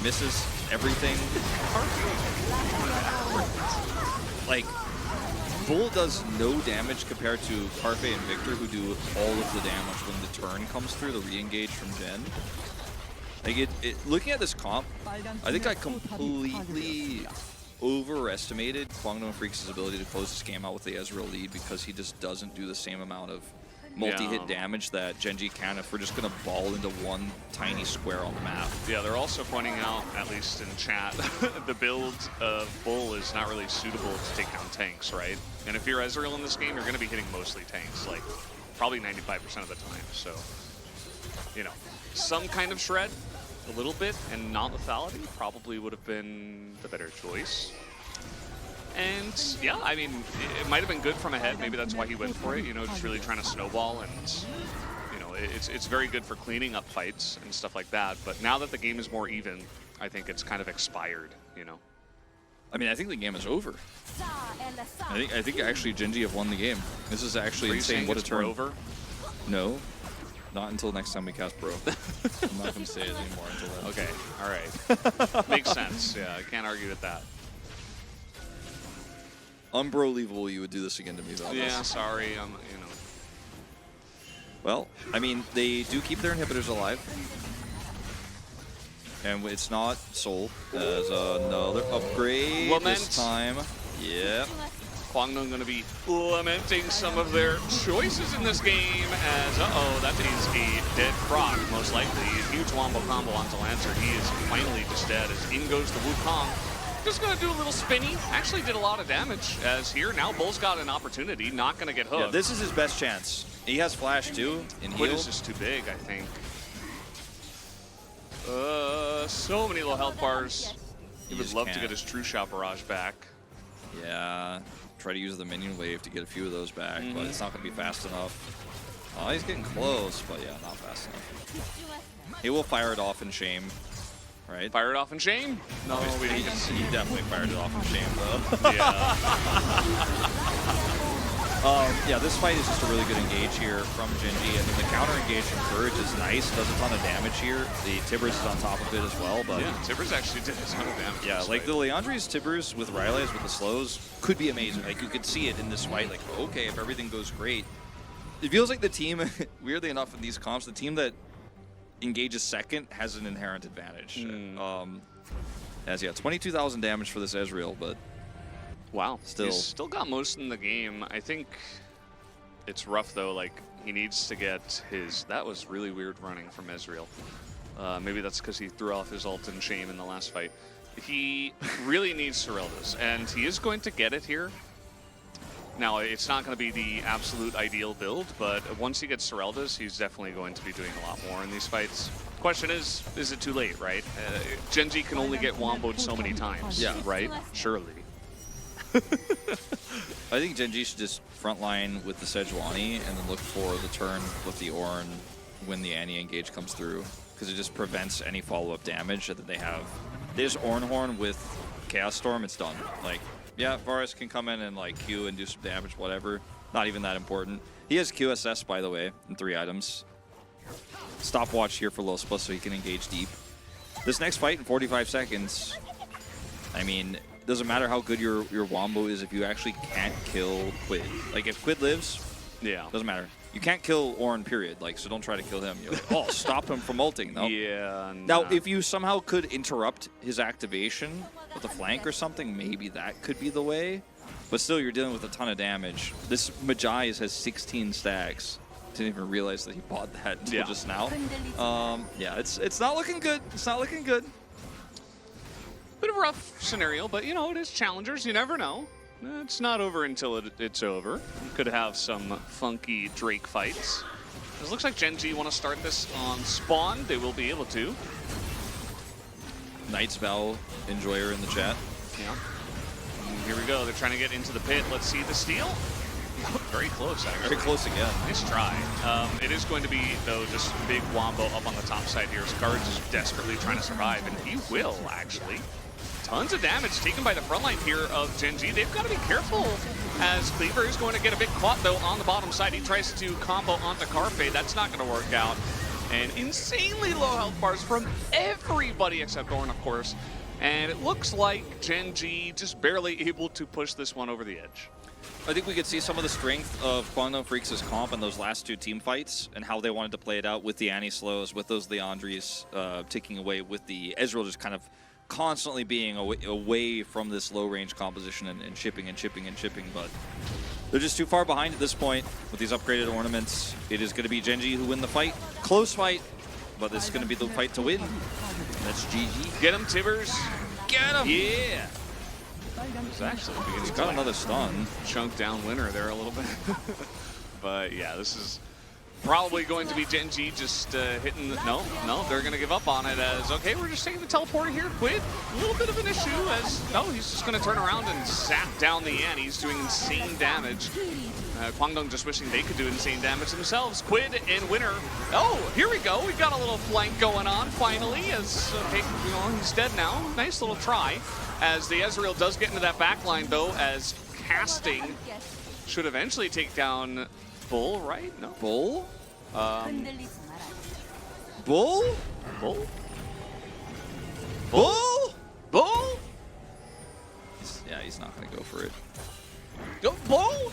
misses everything. Like, Bull does no damage compared to Carfe and Victor, who do all of the damage when the turn comes through, the re-engage from Gen. Like, looking at this comp, I think I completely overestimated Kwangdong Freaks' ability to close this game out with the Ezreal lead because he just doesn't do the same amount of multi-hit damage that Gen.G can if we're just going to ball into one tiny square on the map. Yeah, they're also pointing out, at least in chat, the build of Bull is not really suitable to take down tanks, right? And if you're Ezreal in this game, you're going to be hitting mostly tanks, like probably 95% of the time. So, you know, some kind of shred, a little bit, and not lethality probably would have been the better choice. And yeah, I mean, it might have been good from ahead. Maybe that's why he went for it, you know, just really trying to snowball. And, you know, it's very good for cleaning up fights and stuff like that. But now that the game is more even, I think it's kind of expired, you know. I mean, I think the game is over. I think actually Gen.G have won the game. This is actually insane. What a turn. Over? No, not until next time we cast Bro. I'm not going to say it anymore until then. Okay, all right. Makes sense. Yeah, I can't argue with that. Unbelievable you would do this again to me, though. Yeah, sorry. You know. Well, I mean, they do keep their inhibitors alive. And it's not Soul. As another upgrade this time. Yeah. Kwangdong going to be lamenting some of their choices in this game as, uh-oh, that is a dead Croc, most likely. Huge wombo combo onto Lancer. He is finally just dead as in goes the Wukong. Just going to do a little spinny. Actually did a lot of damage as here. Now Bull's got an opportunity. Not going to get hooked. Yeah, this is his best chance. He has flash too. And Quid is just too big, I think. So many low health bars. He would love to get his True Shot Barrage back. Yeah. Try to use the minion wave to get a few of those back, but it's not going to be fast enough. Oh, he's getting close, but yeah, not fast enough. He will fire it off in shame. Right? Fire it off in shame? No, we didn't. He definitely fired it off in shame, though. Yeah, this fight is just a really good engage here from Gen.G. And then the counter engage from Courage is nice. Does a ton of damage here. The Tibbers is on top of it as well. But yeah, Tibbers actually did a ton of damage. Yeah, like the Leandri's Tibbers with Ryle's with the slows could be amazing. Like you could see it in this fight. Like, okay, if everything goes great. It feels like the team, weirdly enough in these comps, the team that engages second has an inherent advantage. As yeah, 22,000 damage for this Ezreal, but wow, still he's still got most in the game. I think it's rough though. Like he needs to get his. That was really weird running from Ezreal. Maybe that's because he threw off his ult in shame in the last fight. He really needs Serelda's, and he is going to get it here. Now, it's not going to be the absolute ideal build, but once he gets Serelda's, he's definitely going to be doing a lot more in these fights. Question is it too late, right? Gen.G can only get womboed so many times, right? Surely. I think Gen.G should just frontline with the Sejuani and then look for the turn with the Ornn when the Annie engage comes through, because it just prevents any follow-up damage that they have. They just Ornn Horn with Chaos Storm, it's done. Like, yeah, Varus can come in and like Q and do some damage, whatever. Not even that important. He has QSS, by the way, in 3 items. Stopwatch here for Lospa so he can engage deep. This next fight in 45 seconds, I mean, doesn't matter how good your wombo is if you actually can't kill Quid. Like, if Quid lives, doesn't matter. You can't kill Ornn, period. Like, so don't try to kill him. You're like, oh, stop him from ulting. No. Yeah. Now, if you somehow could interrupt his activation with a flank or something, maybe that could be the way. But still, you're dealing with a ton of damage. This Magi has 16 stacks. Didn't even realize that he bought that until Yeah. just now. Yeah, it's not looking good. It's not looking good. Bit of a rough scenario, but you know, it is challengers. You never know. It's not over until it's over. You could have some funky Drake fights. It looks like Gen.G want to start this on spawn. They will be able to. Knight's Vow enjoyer in the chat. Yeah. And here we go. They're trying to get into the pit. Let's see the steal. Very close, actually. Very close again. Nice try. It is going to be, though, just big Wombo up on the top side here. Scards is desperately trying to survive, and he will, actually. Tons of damage taken by the front line here of Gen.G. They've got to be careful, as Cleaver is going to get a bit caught, though, on the bottom side. He tries to combo onto Carpe. That's not going to work out. And insanely low health bars from everybody except Ornn, of course. And it looks like Gen.G just barely able to push this one over the edge. I think we could see some of the strength of Guangdong Freaks' comp in those last two team fights and how they wanted to play it out with the Annie-Slows, with those Leandries ticking away, with the Ezreal just kind of constantly being away from this low-range composition and chipping and chipping and chipping, but they're just too far behind at this point with these upgraded ornaments. It is going to be Gen.G who win the fight. Close fight, but this is going to be the fight to win. That's GG. Get him, Tibbers. Get him! Yeah! It's actually He's got another stun. Chunk down winner there a little bit. But yeah, this is probably going to be Gen.G just hitting the, no, they're going to give up on it as, okay, we're just taking the teleporter here. Quid, a little bit of an issue as, no, he's just going to turn around and zap down the Annie. He's doing insane damage. Guangdong just wishing they could do insane damage themselves. Quid and winner. Oh, here we go. We got a little flank going on finally as, okay, you know, he's dead now. Nice little try. As the Ezreal does get into that backline, though, as casting should eventually take down Bull, right? No. Bull? Bull? Bull? Bull? Bull? Yeah, he's not going to go for it. Go, Bull?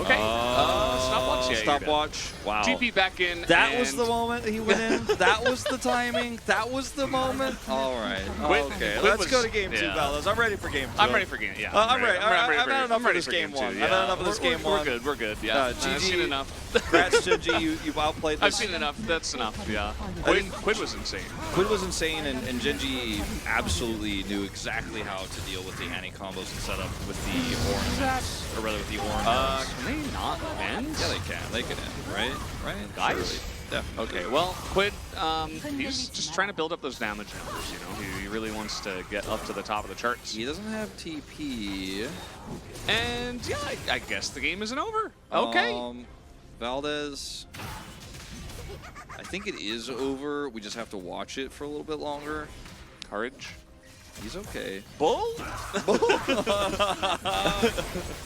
Okay. Stopwatch. Yeah, stopwatch. Wow. TP back in. That was the moment he went in. That was the timing. That was the moment. All right. Okay. Let's go to game two, fellas. I'm ready for game two. I'm ready for game. Yeah. I'm ready. I've had enough of this game one. I've had enough of this game one. We're good. We're good. Yeah. GG. I've seen enough. Congrats, Gen.G. You've outplayed this. I've seen enough. That's enough. Yeah. Quid was insane. Quid was insane, and Gen.G absolutely knew exactly how to deal with the Annie combos and setup with the ornaments, or rather with the orange. Can they not end? Yeah, they can. They can end, right? Right? Guys? Surely. Definitely. Okay, well, Quid, he's just trying to build up those damage numbers, you know? He really wants to get up to the top of the charts. He doesn't have TP. And, yeah, I guess the game isn't over. Okay. Valdez, I think it is over. We just have to watch it for a little bit longer. Courage. He's okay. Bull?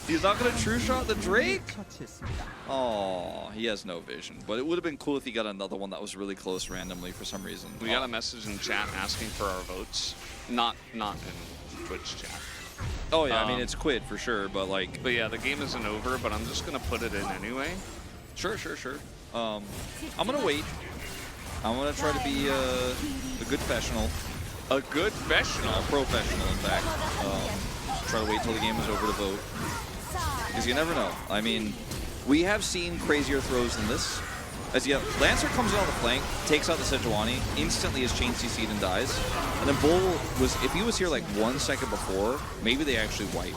He's not going to true shot the Drake? 처치했습니다. Oh, he has no vision. But it would have been cool if he got another one that was really close randomly for some reason. We got a message in chat asking for our votes. Not in Twitch chat. Oh, yeah, I mean, it's Quid for sure, but like... But yeah, the game isn't over, but I'm just going to put it in anyway. Sure. I'm going to wait. I'm going to try to be a good professional. A good professional. Professional, in fact. Try to wait till the game is over to vote. Because you never know. I mean, we have seen crazier throws than this. As Lancer comes in on the flank, takes out the Sejuani, instantly is chain CC'd and dies. And then Bull was, if he was here like 1 second before, maybe they actually wipe.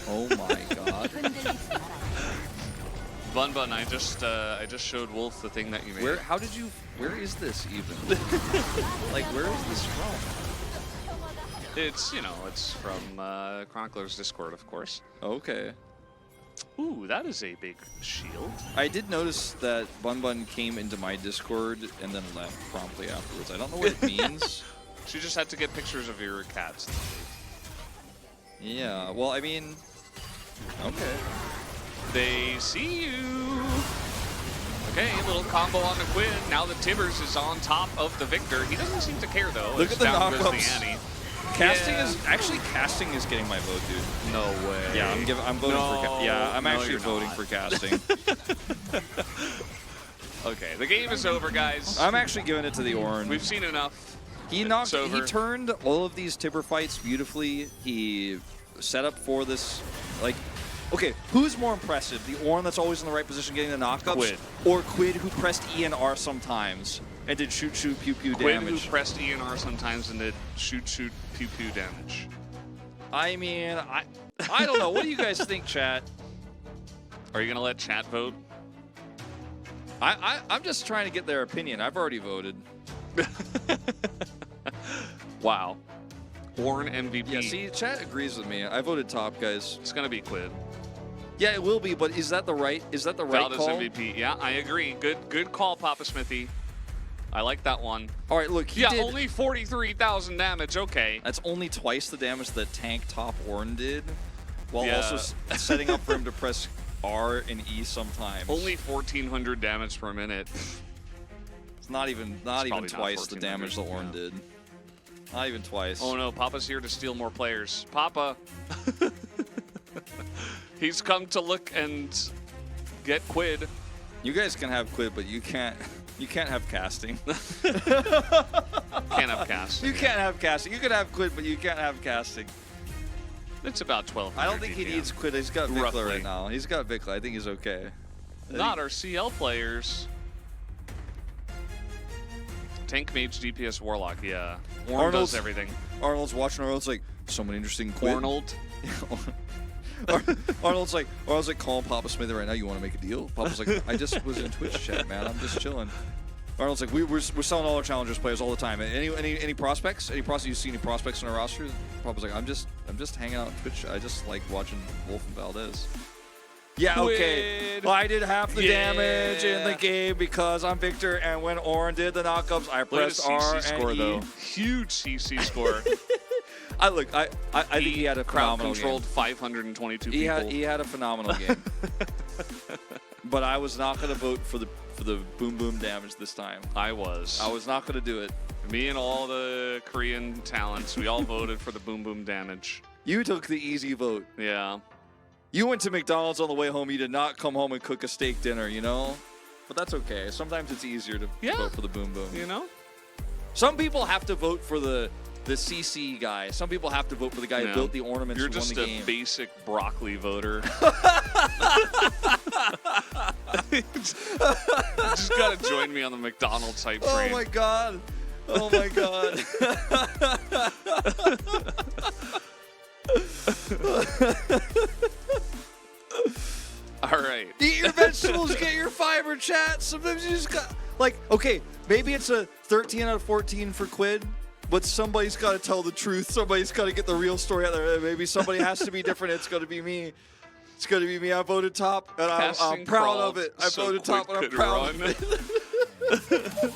Oh my god. Bun, I just showed Wolf the thing that you made. Where is this even? Like, where is this from? It's, you know, it's from Chronicler's Discord, of course. Okay. Ooh, that is a big shield. I did notice that Bun came into my Discord and then left promptly afterwards. I don't know what it means. She just had to get pictures of your cats. Yeah, well, I mean, okay. They see you. Okay, little combo on the Quid. Now the Tibbers is on top of the Victor. He doesn't seem to care though. Look at the down goes knockups. the Annie. Casting is getting my vote, dude. No way. Yeah, I'm voting for. Yeah, I'm actually voting for casting. Okay, the game is over, guys. I'm actually giving it to the Orange. We've seen enough. He turned all of these Tibber fights beautifully. He set up for this, like, Okay, who's more impressive? The Ornn that's always in the right position getting the knockups? Quid. Or Quid who pressed E and R sometimes and did shoot, shoot, pew, pew Quid damage? who pressed E and R sometimes and did shoot, shoot, pew, pew damage. I mean, I don't know. What do you guys think, chat? Are you going to let chat vote? I'm just trying to get their opinion. I've already voted. Wow. Ornn MVP. Yeah, see, chat agrees with me. I voted top, guys. It's going to be Quid. Yeah, it will be, but is that the right Valdez call? MVP. Yeah, I agree. Good call, Papa Smithy. I like that one. All right, look, he Yeah, did, only 43,000 damage. Okay. that's only twice the damage that tank top Ornn did, while Yeah. also setting up for him to press R and E sometimes. Only 1,400 damage per minute. It's not even probably twice not the damage that 1400, Ornn did. Not even twice. Oh no, Papa's here to steal more players. Papa. He's come to look and get Quid. You guys can have Quid, but you can't have casting. Can't have cast. You can't have casting. You can have Quid, but you can't have casting. It's about 12. I don't think he needs Quid. He's got Vikla Roughly. right now. He's got Vikla. I think he's okay. Not our CL players. Tank, Mage, DPS, Warlock. Yeah. Ornn Arnold's- does everything. Arnold's watching. Arnold's like, someone interesting Quid. Arnold. Arnold's like, calling Papa Smithy right now. You want to make a deal? Papa's like, I just was in Twitch chat, man. I'm just chilling. Arnold's like, we're selling all our challengers players all the time. Any prospects? Any prospects? You see any prospects on our roster? Papa's like, I'm just hanging out on Twitch. I just like watching Wolf and Valdez. Yeah, okay. Quid. I did half the damage in the Yeah. game because I'm Victor, and when Ornn did the knockups, I Look at his pressed R CC and score, E. though. Huge CC score. I think he had a crowd phenomenal controlled game. 522 He people. had a phenomenal game. But I was not going to vote for the boom boom damage this time. I was. I was not going to do it. Me and all the Korean talents, we all voted for the boom boom damage. You took the easy vote. Yeah. You went to McDonald's on the way home. You did not come home and cook a steak dinner, you know? But that's okay. Sometimes it's easier to vote for the boom boom. You know? Some people have to vote for the CC guy. Some people have to vote for the guy who built the ornaments You're and won just the a game. basic broccoli voter. You just gotta join me on the McDonald's hype Oh train. my god. Oh my god. All right. Eat your vegetables, get your fiber, chat. Sometimes you just got, like, okay, maybe it's a 13 out of 14 for Quid, but somebody's got to tell the truth. Somebody's got to get the real story out there. Maybe somebody has to be different. It's going to be me. It's going to be me. I voted top, and I'm Casting proud crawled of it. I so voted top, Quid and I'm could proud run. of it.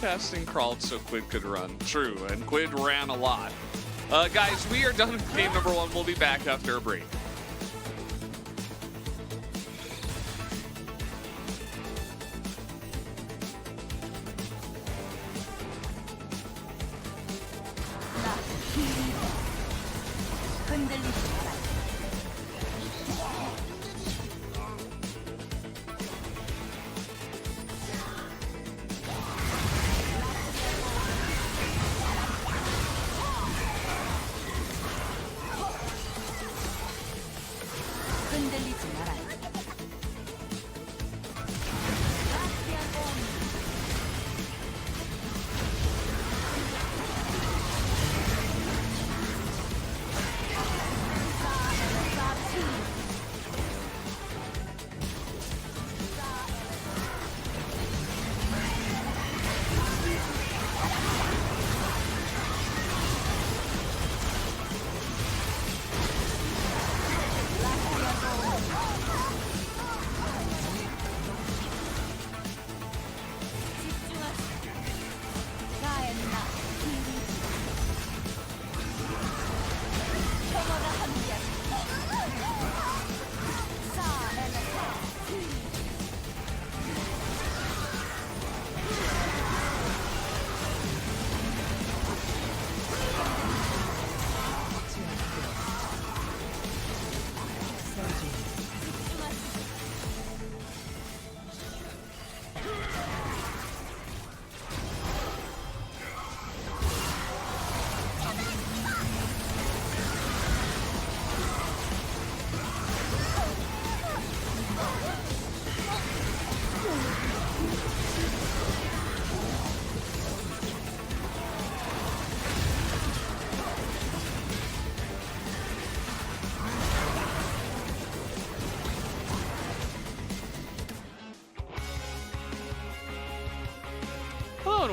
Casting crawled so Quid could run. True, and Quid ran a lot. Guys, we are done with game number 1. We'll be back after a break. 흔들리지 마라. 흔들리지 마라.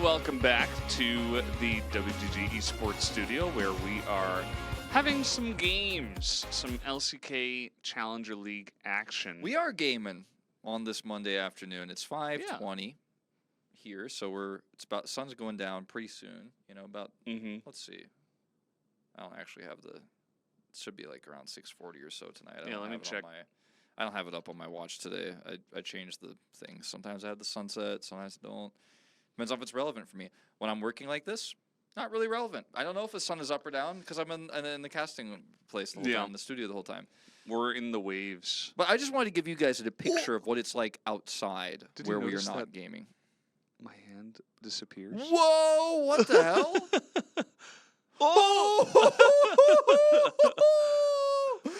welcome back to the WGG Esports Studio, where we are having some games, some LCK Challenger League action. We are gaming on this Monday afternoon. It's 5:20 here, so it's sun's going down pretty soon. You know, about let's see. I don't actually have it should be like around 6:40 or so tonight. Let me check. I don't have it up on my watch today. I changed the things. Sometimes I have the sunset, sometimes I don't. Depends on if it's relevant for me. When I'm working like this, not really relevant. I don't know if the sun is up or down because I'm in the casting place the whole time, in the studio the whole time. We're in the waves. But I just wanted to give you guys a picture of what it's like outside Did where you we are notice not that gaming. My hand disappears. Whoa! What the hell? Oh!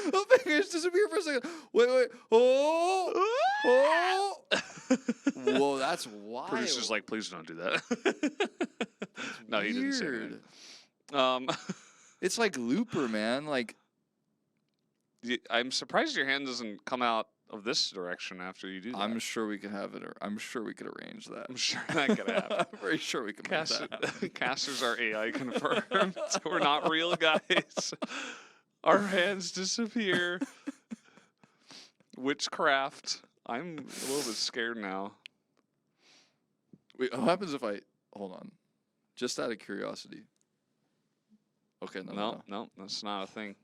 The fingers disappear for a second. Wait. Oh! Oh! Whoa, that's wild. Producer's like, please don't do that. No, he didn't say that. It's like Looper, man. Like, I'm surprised your hand doesn't come out of this direction after you do that. I'm sure we could have it. I'm sure we could arrange that. I'm sure that could happen. I'm very sure we can make that happen. Casters are AI confirmed. So we're not real guys. Our hands disappear. Witchcraft. I'm a little bit scared now. Wait, what happens if I hold on? Just out of curiosity. Okay, no. That's not a thing.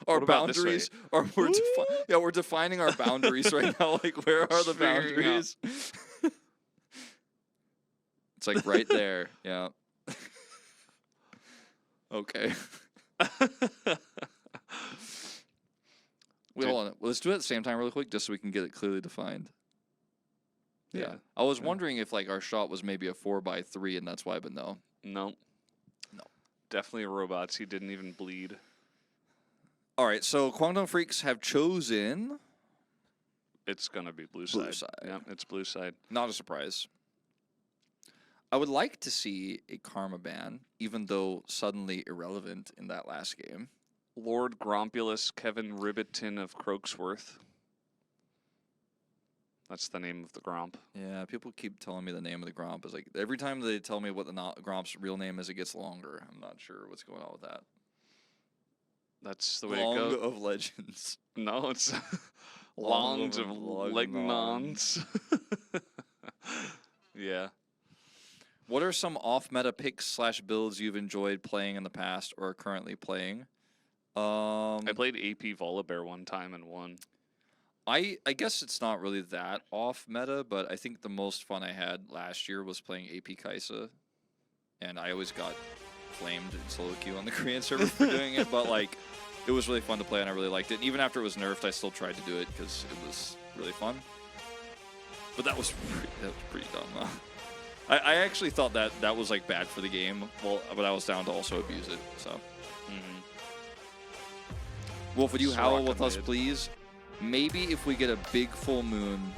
Our What about this boundaries are we're defining our boundaries right now. Like, where are the Figuring out. boundaries? It's like right there. Yeah. Okay. Wait, hold on. Let's do it at the same time really quick, just so we can get it clearly defined. Yeah. I was wondering if like our shot was maybe a 4x3 and that's why, but no. No. Definitely robots. He didn't even bleed. All right, so Guangdong Freaks have chosen. It's gonna be blue side. Blue side. Yeah, it's blue side. Not a surprise. I would like to see a Karma ban, even though suddenly irrelevant in that last game. Lord Grompulus Kevin Ribbiton of Croaksworth. That's the name of the Gromp. Yeah, people keep telling me the name of the Gromp. Is like every time they tell me what the Gromp's real name is, it gets longer. I'm not sure what's going on with that. That's the way Long it goes. of Legends. No, it's Long Longs of Legnons. Yeah. What are some off-meta picks / builds you've enjoyed playing in the past or are currently playing? I played AP Volibear one time and won. I guess it's not really that off-meta, but I think the most fun I had last year was playing AP Kaisa. And I always got flamed in solo queue on the Korean server for doing it, but like it was really fun to play and I really liked it. And even after it was nerfed, I still tried to do it because it was really fun. But that was pretty dumb. I actually thought that was like bad for the game. Well, but I was down to also abuse it. So, Wolf, would you howl with us, please? Maybe if we get a big full moon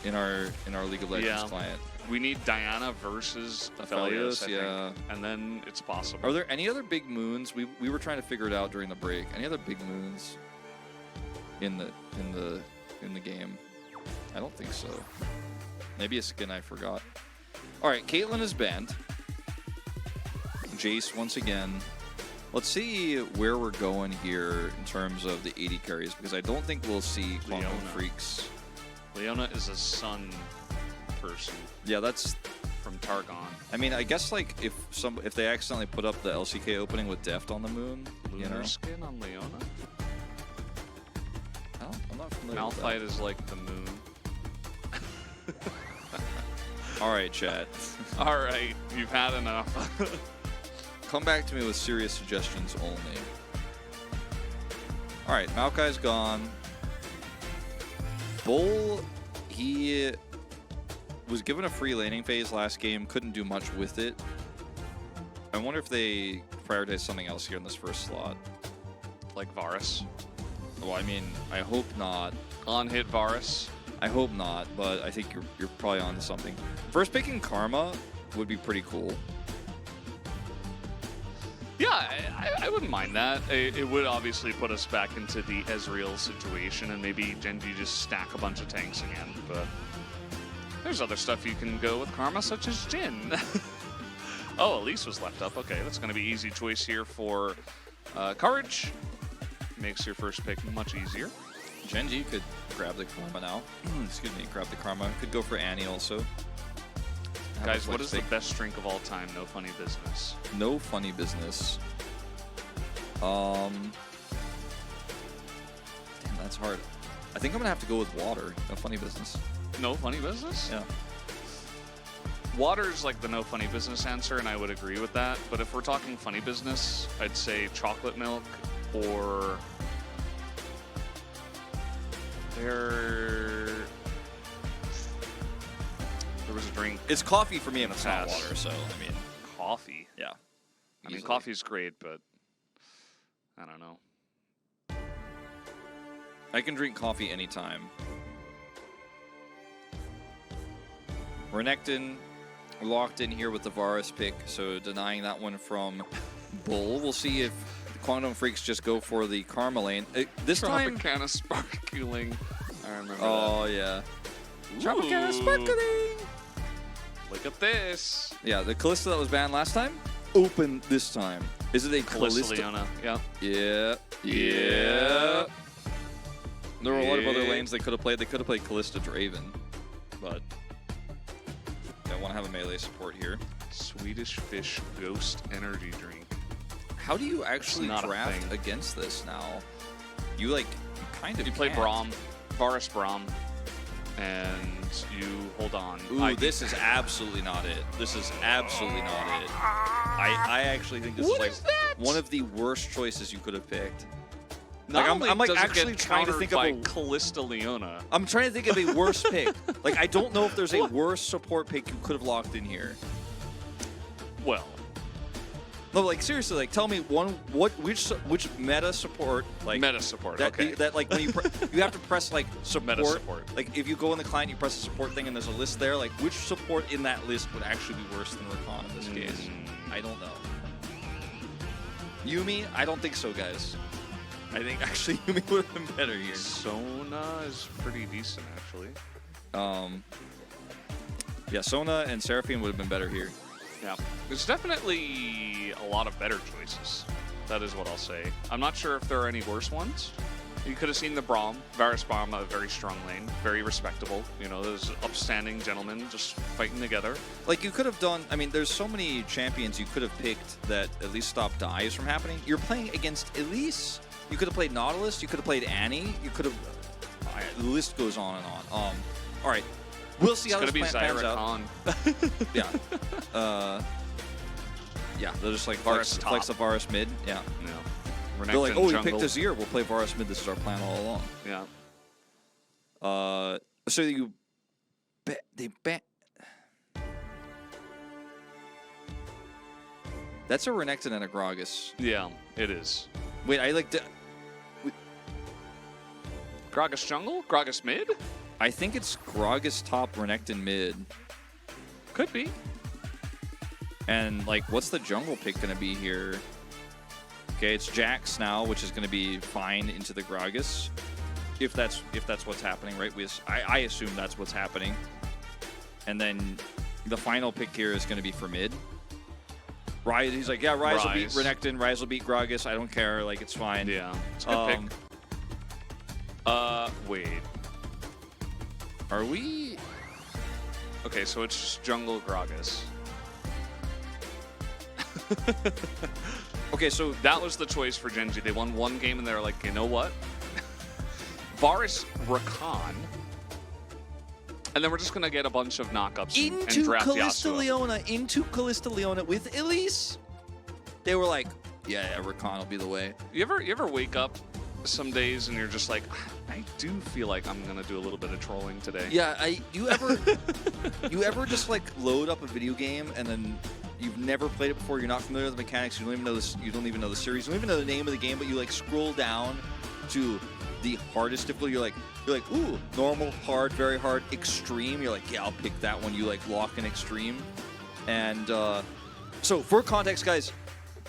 in our League of Legends client. We need Diana versus Aphelios, I think, and then it's possible. Are there any other big moons? We were trying to figure it out during the break. Any other big moons in the game? I don't think so. Maybe a skin I forgot. All right, Caitlyn is banned. Jace once again. Let's see where we're going here in terms of the 80 carries, because I don't think we'll see Guangdong Freaks. Leona is a sun person. Yeah, that's from Targon. I mean, I guess like if they accidentally put up the LCK opening with Deft on the moon, Lunar skin on Leona? I'm not familiar with that. Malphite is like the moon. All right, chat. All right, you've had enough. Come back to me with serious suggestions only. All right, Maokai's gone. Bull, he was given a free laning phase last game, couldn't do much with it. I wonder if they prioritize something else here in this first slot. Like Varus? Well, I mean, I hope not. On-hit Varus? I hope not, but I think you're probably onto something. First picking Karma would be pretty cool. Yeah, I wouldn't mind that. It would obviously put us back into the Ezreal situation, and maybe Gen.G just stack a bunch of tanks again, but there's other stuff you can go with Karma, such as Jhin. Oh, Elise was left up. Okay, that's going to be easy choice here for Courage. Makes your first pick much easier. Gen.G could grab the Karma now. Excuse me, grab the Karma. Could go for Annie also. Guys, what is the best drink of all time? No funny business. No funny business. Damn, that's hard. I think I'm gonna have to go with water. No funny business. No funny business? Yeah. Water's like the no funny business answer, and I would agree with that. But if we're talking funny business, I'd say chocolate milk or there was a drink. It's coffee for me, and it's not Pass. water. So I mean, Coffee. yeah. I mean, Easily. coffee's great, but I don't know. I can drink coffee anytime. Renekton locked in here with the Varus pick, so denying that one from Bull. We'll see if the Quantum Freaks just go for the Karma lane. This time... Tropicana sparkling. I remember Oh, yeah. that. Tropicana Ooh, sparkling! Look at this. Yeah, the Callista that was banned last time, open this time. Is it a Callista Callista? Leona. Yeah. Yeah. Yeah. There were a lot of other lanes they could have played. They could have played Callista Draven, but I want to have a melee support here. Swedish Fish Ghost Energy Drink. How do you actually not a draft thing. against this now? You like kind of You play can't. Braum, Varus Braum, and you hold on. Ooh, this is absolutely not it. This is absolutely not it. I actually think this What is like is that? one of the worst choices you could have picked. Not Like, only I'm like does it actually get trying to think of countered a by Callista Leona. I'm trying to think of a worse pick. Like, I don't know if there's a worse support pick you could have locked in here. Well, No, like seriously, like tell me which meta support like meta support. that Okay. that like when you you have to press like support. Meta support. Like if you go in the client, you press the support thing, and there's a list there. Like which support in that list would actually be worse than Rakan in this case? I don't know. Yumi, I don't think so, guys. I think actually Yumi would have been better here. Sona is pretty decent, actually. Yeah, Sona and Seraphine would have been better here. Yeah. There's definitely a lot of better choices. That is what I'll say. I'm not sure if there are any worse ones. You could have seen the Braum, Varus Braum, a very strong lane, very respectable. You know, those upstanding gentlemen just fighting together. Like you could have done, I mean, there's so many champions you could have picked that at least stop dives from happening. You're playing against Elise. You could have played Nautilus. You could have played Annie. You could have. The list goes on and on. All right, we'll see how It's this going to be pans Zyra out. Khan. Yeah. Yeah, they'll just like Varus flex the top. Varus mid. Yeah. Yeah. They're like, Renekton oh, we jungle. picked Azir. We'll play Varus mid. This is our plan all along. Yeah. So you. They bet. That's a Renekton and a Gragas. Yeah, it is. Wait, I like to. Gragas jungle? Gragas mid? I think it's Gragas top, Renekton mid. Could be. And like, what's the jungle pick gonna be here? Okay, it's Jax now, which is gonna be fine into the Gragas, if that's what's happening, right? I assume that's what's happening. And then the final pick here is gonna be for mid. Ryze, he's like, yeah, Ryze will beat Ryze. Renekton, Ryze will beat Gragas. I don't care, like it's fine. Yeah, it's a good pick. Wait. Are we? Okay, so it's just jungle Gragas. Okay, so That was the choice for Gen.G. They won one game and they were like, you know what? Varus Rakan. And then we're just going to get a bunch of knockups and into draft Callista Yasuo. Leona with Elise. They were like, yeah, Rakan will be the way. You ever wake up some days and you're just like, I do feel like I'm going to do a little bit of trolling today. Yeah, you ever just like load up a video game and then you've never played it before, you're not familiar with the mechanics, you don't even know this, you don't even know the series, you don't even know the name of the game, but you like scroll down to the hardest difficulty. You're like, ooh, normal, hard, very hard, extreme. You're like, yeah, I'll pick that one. You like lock in extreme. And so for context, guys,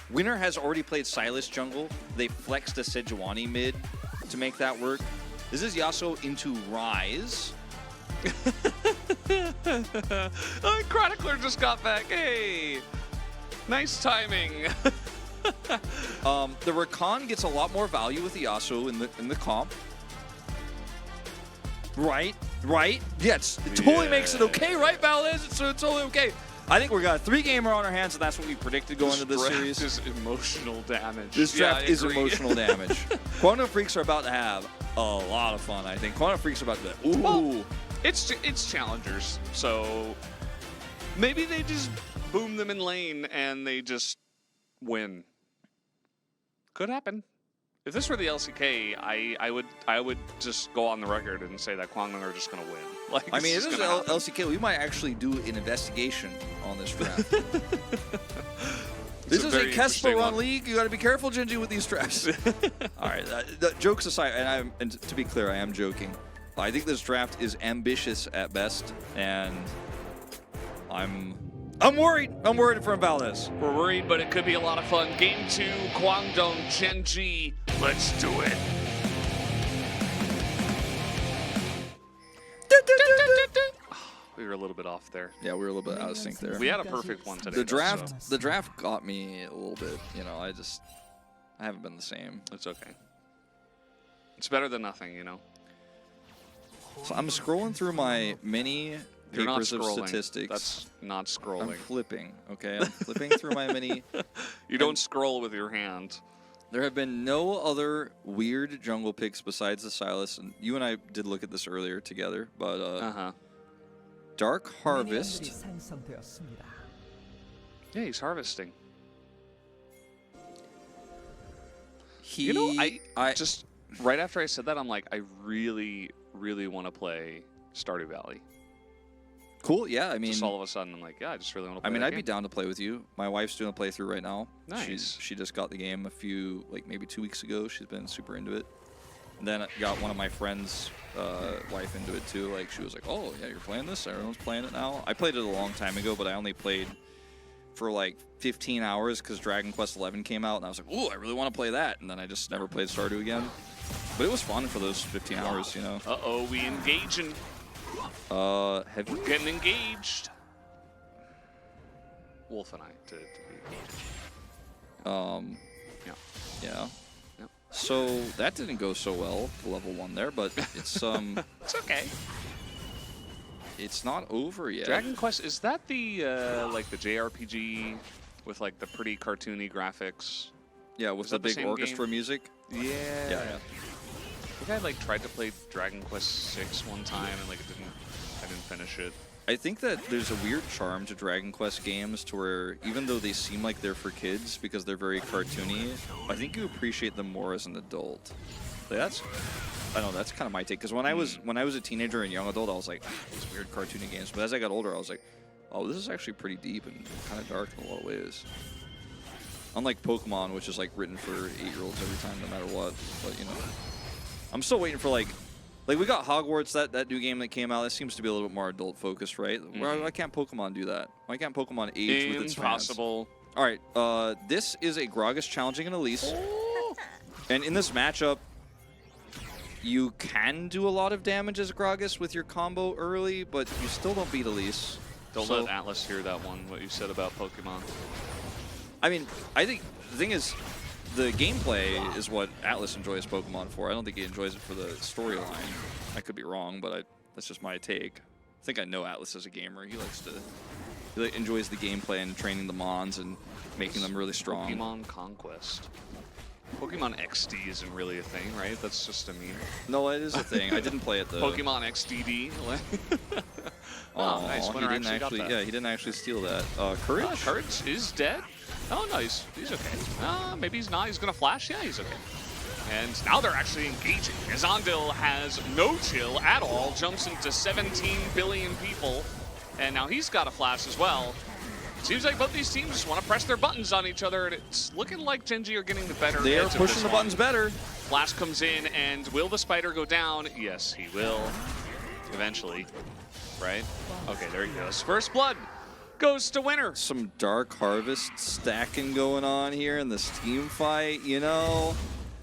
Winner has already played Sylas jungle. They flexed a Sejuani mid to make that work. This is Yasuo into Ryze. Chronicler just got back. Hey. Nice timing. The Rakan gets a lot more value with the Yasuo in the comp. Right? Yes, it totally makes it okay, right, Valdez? It's totally okay. I think we got a 3-gamer on our hands, and that's what we predicted going into this series. This is emotional damage. This draft is emotional damage. Quantum Freaks are about to have a lot of fun, I think. Quantum Freaks are about to be, ooh. Well, it's challengers, so maybe they just boom them in lane and they just win. Could happen. If this were the LCK, I would just go on the record and say that Kwangdong are just going to win. Like, I mean, if this was LCK, we might actually do an investigation on this draft. This is a Kesper run league. You got to be careful, Gen.G, with these drafts. All right, jokes aside, and to be clear, I am joking. I think this draft is ambitious at best, and I'm worried. I'm worried for Valdez. We're worried, but it could be a lot of fun. Game 2, Kwangdong, Gen.G. Let's do it. We were a little bit off there. Yeah, we were a little bit out of sync there. We had a perfect one today. The draft got me a little bit. You know, I haven't been the same. It's okay. It's better than nothing, you know. So I'm scrolling through my many papers of statistics. That's not scrolling. I'm flipping, okay? I'm flipping through my many. You don't scroll with your hand. There have been no other weird jungle picks besides the Silas, and you and I did look at this earlier together, but Dark Harvest. 생성되었습니다. Yeah, he's harvesting. You know, I just right after I said that, I'm like, I really want to play Stardew Valley. Cool, yeah. I mean, just all of a sudden, I'm like, yeah, I just really want to play. I mean, that I'd game. be down to play with you. My wife's doing a playthrough right now. Nice. She just got the game a few, like maybe 2 weeks ago. She's been super into it. And then I got one of my friends' wife into it too. Like, she was like, "Oh yeah, you're playing this? Everyone's playing it now." I played it a long time ago, but I only played for like 15 hours because Dragon Quest XI came out, and I was like, "Ooh, I really want to play that." And then I just never played Stardew again. But it was fun for those 15 hours, you know. Uh-oh, we engaging. Have you? We're getting engaged. Wolf and I to be engaged. Yeah. Yeah. Yep. So that didn't go so well to level 1 there, but it's It's okay. It's not over yet. Dragon Quest, is that the like the JRPG with like the pretty cartoony graphics? Yeah, with Is the that the big same orchestra game? music. Yeah. Yeah. I think I like tried to play Dragon Quest 6 one time and like I didn't finish it. I think that there's a weird charm to Dragon Quest games to where even though they seem like they're for kids because they're very cartoony, I think you appreciate them more as an adult. Like I don't know, that's kind of my take. Because when I was a teenager and young adult, I was like, these weird cartoony games. But as I got older, I was like, oh, this is actually pretty deep and kind of dark in a lot of ways. Unlike Pokemon, which is like written for 8-year-olds every time, no matter what. But you know, I'm still waiting for like we got Hogwarts, that new game that came out. That seems to be a little bit more adult focused, right? Why can't Pokemon do that? Why can't Pokemon age with its fans? Impossible. All right, this is a Gragas challenging an Elise, and in this matchup, you can do a lot of damage as Gragas with your combo early, but you still don't beat Elise. Don't let Atlas hear that one, what you said about Pokemon. I mean, I think the thing is, the gameplay is what Atlas enjoys Pokemon for. I don't think he enjoys it for the storyline. I could be wrong, but that's just my take. I think I know Atlas as a gamer. He enjoys the gameplay and training the Mons and making them really strong. Pokemon Conquest. Pokemon XD isn't really a thing, right? That's just a meme. No, it is a thing. I didn't play it though. Pokemon XDD. Oh, nice. Winner actually got that. Yeah, he didn't actually steal that. Courage? Courage is dead? Oh, no, he's okay. Maybe he's not. He's going to flash? Yeah, he's okay. And now they're actually engaging. Azandil has no chill at all. Jumps into 17 billion people. And now he's got a flash as well. Seems like both these teams just want to press their buttons on each other, and it's looking like Gen.G are getting the better. They are pushing the buttons better. Flash comes in, and will the spider go down? Yes, he will. Eventually. Right? Okay, there he goes. First blood goes to winner. Some Dark Harvest stacking going on here in this team fight, you know?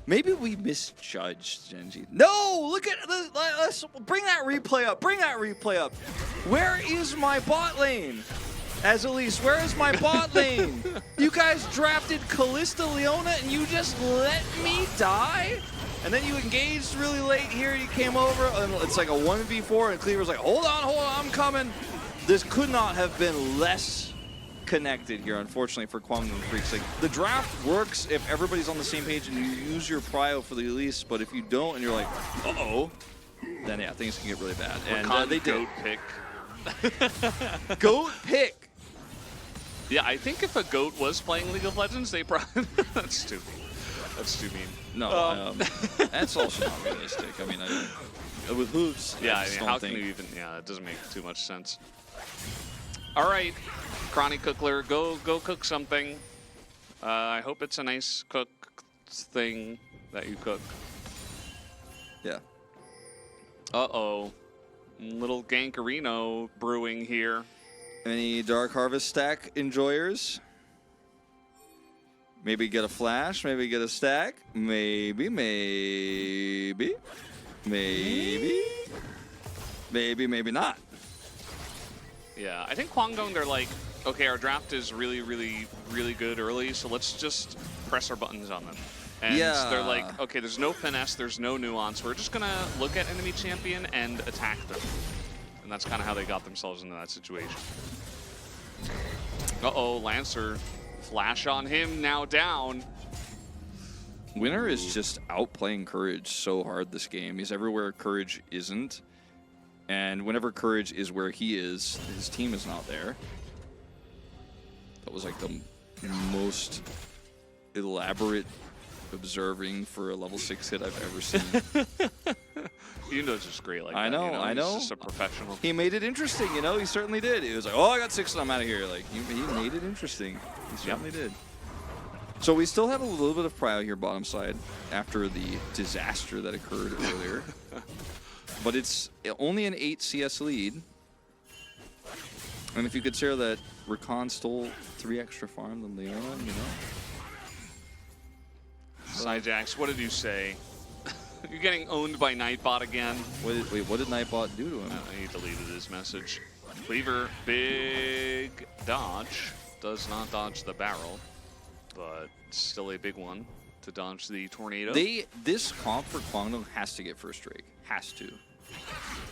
Maybe we misjudged Gen.G. No! Look at this. Let's bring that replay up. Bring that replay up. Where is my bot lane? As Elise, where is my bot lane? You guys drafted Callista Leona and you just let me die? And then you engaged really late here. You came over and it's like a 1v4 and Cleaver's like, hold on, I'm coming. This could not have been less connected here, unfortunately, for Kwangdong Freaks. Like, the draft works if everybody's on the same page and you use your prio for the Elise, but if you don't and you're like, uh-oh, then yeah, things can get really bad. And they did. Goat pick. Goat pick. Yeah, I think if a goat was playing League of Legends, they probably... That's too mean. No, that's also not realistic. I mean, with hooves, Yeah, I just don't how think. can you even... Yeah, it doesn't make too much sense. All right, Cronny Cookler, go cook something. I hope it's a nice cooked thing that you cook. Yeah. Uh-oh. Little Gankarino brewing here. Any Dark Harvest stack enjoyers? Maybe get a flash, maybe get a stack. Maybe. Maybe not. Yeah, I think Kwangdong, they're like, okay, our draft is really, really, really good early, so let's just press our buttons on them. And Yeah. they're like, okay, there's no finesse, there's no nuance. We're just going to look at enemy champion and attack them. And that's kind of how they got themselves into that situation. Uh-oh, Lancer. Flash on him, now down. Winner is just outplaying Courage so hard this game. He's everywhere Courage isn't. And whenever Courage is where he is, his team is not there. That was like the most elaborate observing for a level 6 hit I've ever seen. Yundo's just great like I that. know, You know? I know. He's just a professional. He made it interesting, you know? He certainly did. He was like, oh, I got 6 and I'm out of here. Like, he made it interesting. He certainly did. So we still have a little bit of prio here bottom side after the disaster that occurred earlier. But it's only an 8 CS lead. And if you consider that Rakan stole 3 extra farm than Leona, you know? Syjax, what did you say? You're getting owned by Nightbot again. Wait, what did Nightbot do to him? He deleted his message. Cleaver, big dodge. Does not dodge the barrel, but still a big one to dodge the tornado. This comp for Kwangdong has to get first Drake. Has to.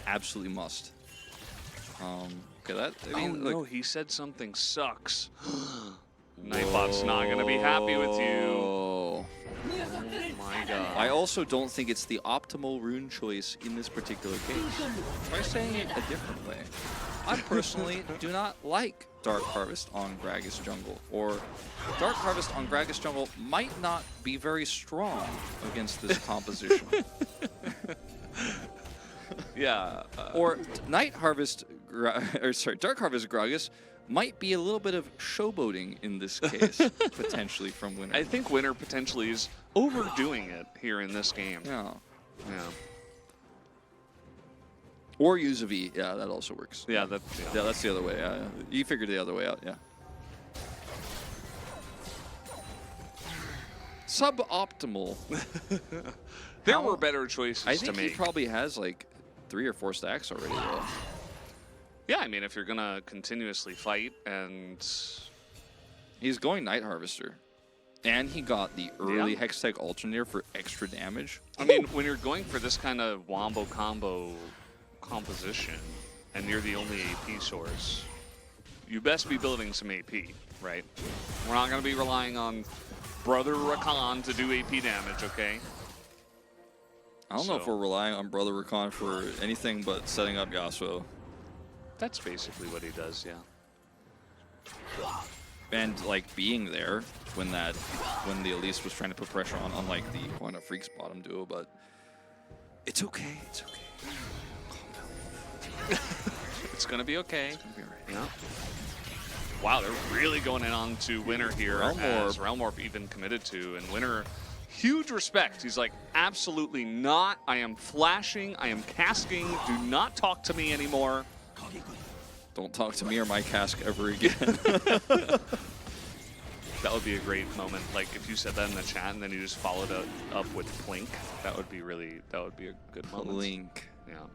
Absolutely must. Okay, that. I mean, no, he said something sucks. Nightbot's not gonna be happy with you. Oh My God. I also don't think it's the optimal rune choice in this particular case. Try saying it a different way. I personally do not like Dark Harvest on Gragas Jungle, or Dark Harvest on Gragas Jungle might not be very strong against this composition. Yeah. Or Dark Harvest Gragas might be a little bit of showboating in this case, potentially from Winner. I think Winner potentially is overdoing it here in this game. Yeah. Yeah. Or use a V. Yeah, that also works. Yeah, Yeah, that's the other way. Yeah. You figured the other way out, yeah. Suboptimal. There were better choices I to think make. he probably has like 3 or 4 stacks already, though. Yeah, I mean, if you're gonna continuously fight and... He's going Night Harvester. And he got the early Hextech Alternator for extra damage. I mean, when you're going for this kind of wombo combo composition, and you're the only AP source, you best be building some AP, right? We're not gonna be relying on Brother Rakan to do AP damage, okay? I don't know if we're relying on Brother Rakan for anything but setting up Yasuo. That's basically what he does, yeah. And like being there when the Elise was trying to put pressure on, unlike the Point of Freaks bottom duo, but it's okay, it's okay. Calm down. It's gonna be okay. It's gonna be alright. Yeah. Wow, they're really going in on to Winner here, as Realmorp even committed to, and Winner, huge respect. He's like, absolutely not. I am flashing. I am casking. Do not talk to me anymore. Don't talk to me or my cask ever again. That would be a great moment. Like if you said that in the chat and then you just followed it up with Plink, that would be a good moment. Link. Yeah.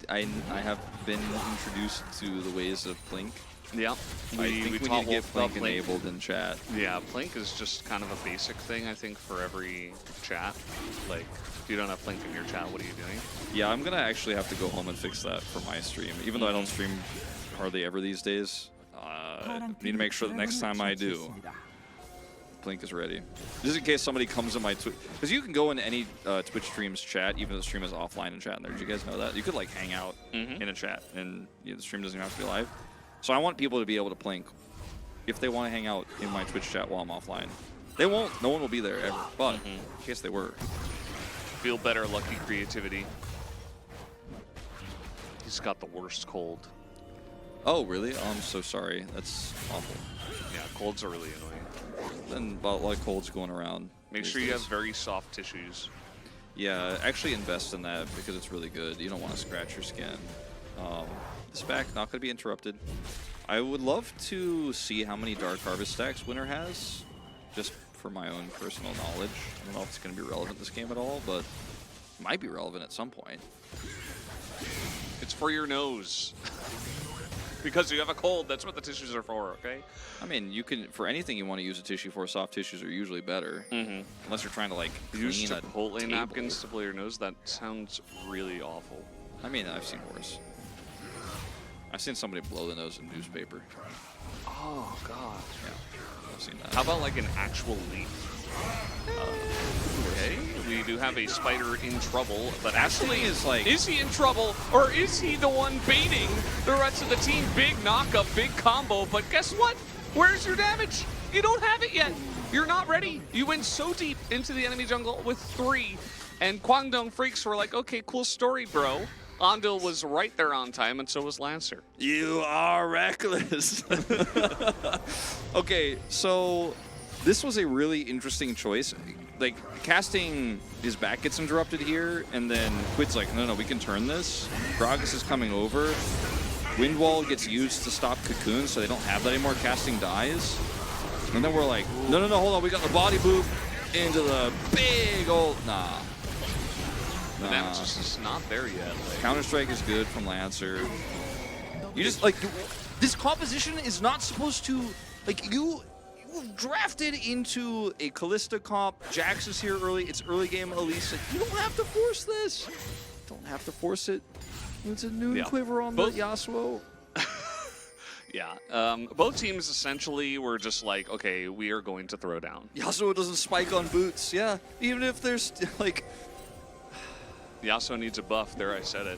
I have been introduced to the ways of Plink Yeah. I think we need to taught get Wolf about Plink enabled in chat. Yeah, Plink is just kind of a basic thing, I think, for every chat. Like, if you don't have Plink in your chat, what are you doing? Yeah, I'm gonna actually have to go home and fix that for my stream. Even though I don't stream hardly ever these days, need to make sure the next time I do, Plink is ready. Just in case somebody comes in my Twitch, because you can go in any Twitch stream's chat, even if the stream is offline and chat in there. Did you guys know that? You could like hang out in a chat, and the stream doesn't have to be live. So I want people to be able to Plink if they want to hang out in my Twitch chat while I'm offline. They won't. No one will be there ever. But in case they were. Feel better, Lucky Creativity. He's got the worst cold. Oh, really? Oh, I'm so sorry. That's awful. Yeah, colds are really annoying. Then about a lot of colds going around. Make sure you have very soft tissues. Yeah, actually invest in that because it's really good. You don't want to scratch your skin. This back not going to be interrupted. I would love to see how many Dark Harvest stacks Winner has, just for my own personal knowledge. I don't know if it's going to be relevant this game at all, but it might be relevant at some point. It's for your nose. Because you have a cold, that's what the tissues are for, okay? I mean, you can, for anything you want to use a tissue for, soft tissues are usually better. Unless you're trying to, like, Use clean a Chipotle table. napkins to blow your nose? That sounds really awful. I mean, I've seen worse. I've seen somebody blow the nose in newspaper. Oh, God. Yeah, I've seen that. How about, like, an actual leaf? Okay, we do have a spider in trouble, but actually, is he in trouble, or is he the one baiting the rest of the team? Big knockup, big combo, but guess what? Where's your damage? You don't have it yet. You're not ready. You went so deep into the enemy jungle with 3, and Kwangdong Freaks were like, okay, cool story, bro. Andil was right there on time, and so was Lancer. You are reckless. Okay, so this was a really interesting choice. Like, casting his back gets interrupted here, and then Quid's like, no, we can turn this. Gragas is coming over. Windwall gets used to stop Cocoon, so they don't have that anymore. Casting dies. And then we're like, no, hold on. We got the body boop into the big old... Nah. The damage is just not there yet. Like. Counter-Strike is good from Lancer. You just, like, this composition is not supposed to... Like, you drafted into a Callista comp. Jax is here early. It's early game Elise. You don't have to force this. Don't have to force it. It's a noon quiver on the Yasuo. Yeah. Both teams essentially were just like, okay, we are going to throw down. Yasuo doesn't spike on boots. Yeah. Even if there's, like... Yasuo needs a buff. There, I said it.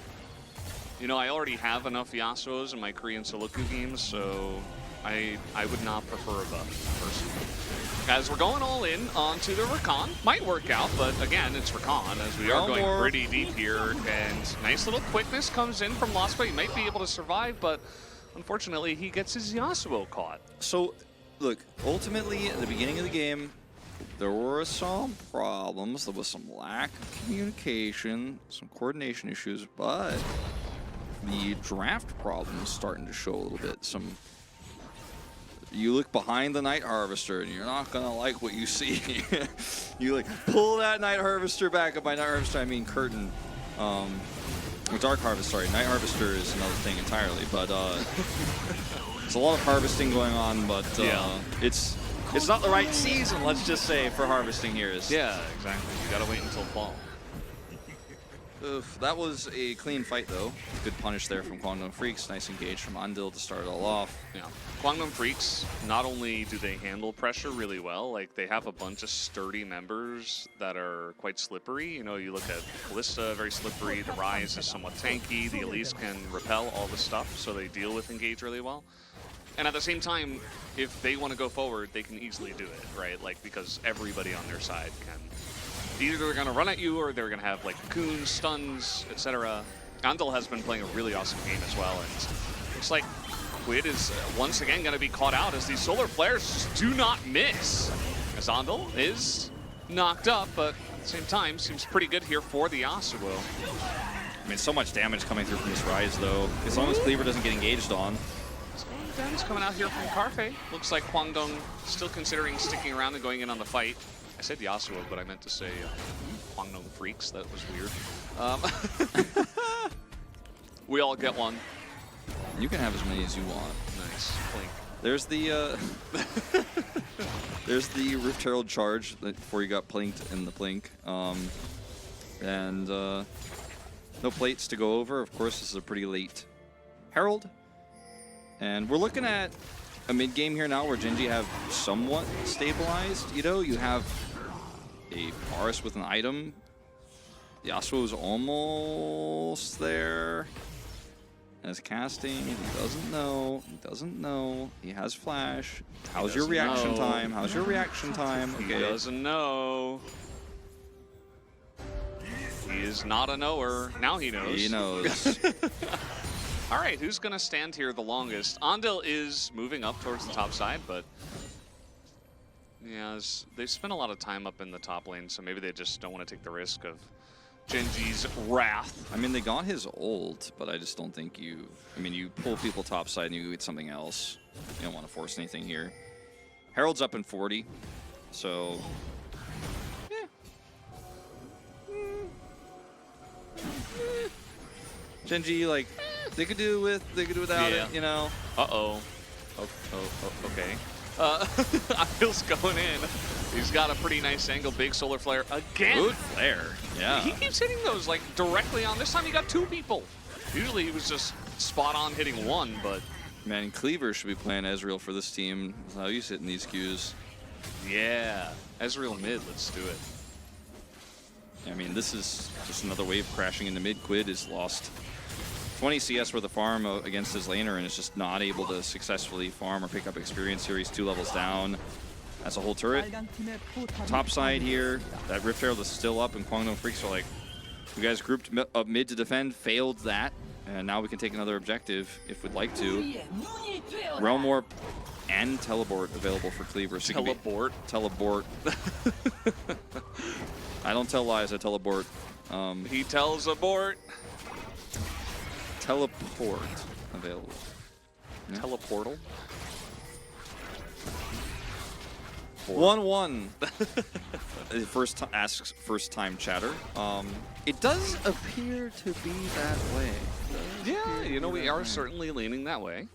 You know, I already have enough Yasuos in my Korean Soloku games, so... I would not prefer a buff, personally. As we're going all in onto the Rakan. Might work out, but again, it's Rakan, as we are going pretty deep here. And nice little quickness comes in from Lost Boy. He might be able to survive, but unfortunately, he gets his Yasuo caught. So, look, ultimately, at the beginning of the game, there were some problems. There was some lack of communication, some coordination issues, but the draft problems starting to show a little bit. You look behind the Night Harvester, and you're not gonna like what you see. You like pull that Night Harvester back. Up by Night Harvester, I mean curtain. Or Dark Harvest. Sorry, Night Harvester is another thing entirely. But there's a lot of harvesting going on. But it's not the right season. Let's just say for harvesting here. Yeah, exactly. You gotta wait until fall. Oof, that was a clean fight, though. Good punish there from Kwangdong Freaks. Nice engage from Andil to start it all off. Yeah. Kwangdong Freaks, not only do they handle pressure really well, like they have a bunch of sturdy members that are quite slippery. You know, you look at Callista, very slippery. The Ryze is somewhat tanky. The Elise can repel all the stuff, so they deal with engage really well. And at the same time, if they want to go forward, they can easily do it, right? Like, because everybody on their side can... Either they're going to run at you, or they're going to have, like, cocoons, stuns, etc. Andil has been playing a really awesome game as well, and looks like Quid is once again going to be caught out as these solar flares just do not miss. As Andil is knocked up, but at the same time, seems pretty good here for the Yasuo. I mean, so much damage coming through from this Ryze, though. As long as Cleaver doesn't get engaged on. Some damage coming out here from Carfe. Looks like Kwangdong still considering sticking around and going in on the fight. I said Yasuo, but I meant to say Kwangdong Freaks. That was weird. We all get one. You can have as many as you want. Nice. Blink. There's the there's the Rift Herald charge that before you got plinked in the plink. And no plates to go over. Of course, this is a pretty late Herald. And we're looking at a mid game here now where Gen.G have somewhat stabilized. You know, you have a Boris with an item. Yasuo's almost there. As casting, he doesn't know. He doesn't know. He has flash. How's your reaction time? How's your reaction time? He doesn't know. He is not a knower. Now he knows. He knows. All right, who's going to stand here the longest? Andil is moving up towards the top side, but yeah, they've spent a lot of time up in the top lane, so maybe they just don't want to take the risk of Gen.G's wrath. I mean, they got his ult, but I just don't think you... I mean, you pull people topside and you get something else. You don't want to force anything here. Herald's up in 40, so... Gen.G, like, they could do with, they could do without it, you know? Uh-oh. Okay. Andil's going in. He's got a pretty nice angle. Big solar flare again. Good flare. Yeah. He keeps hitting those like directly on. This time he got 2 people. Usually he was just spot on hitting 1, but man, Cleaver should be playing Ezreal for this team. That's how he's hitting these Qs. yeah, Ezreal mid. Let's do it. I mean, this is just another wave crashing into mid. Quid is lost 20 CS worth of farm against his laner and is just not able to successfully farm or pick up experience here. He's 2 levels down. That's a whole turret. Top side here, that Rift Herald is still up, and Kwangdong Freaks are like, you guys grouped up mid to defend, failed that, and now we can take another objective if we'd like to. Realm Warp and Teleport available for Cleaver. So Teleport? Teleport. I don't tell lies, I teleport. He tells abort. Teleport available. Yeah. Teleportal. 1-1. Asks first time chatter. It does appear to be that way. Yeah, you know, we are certainly leaning that way.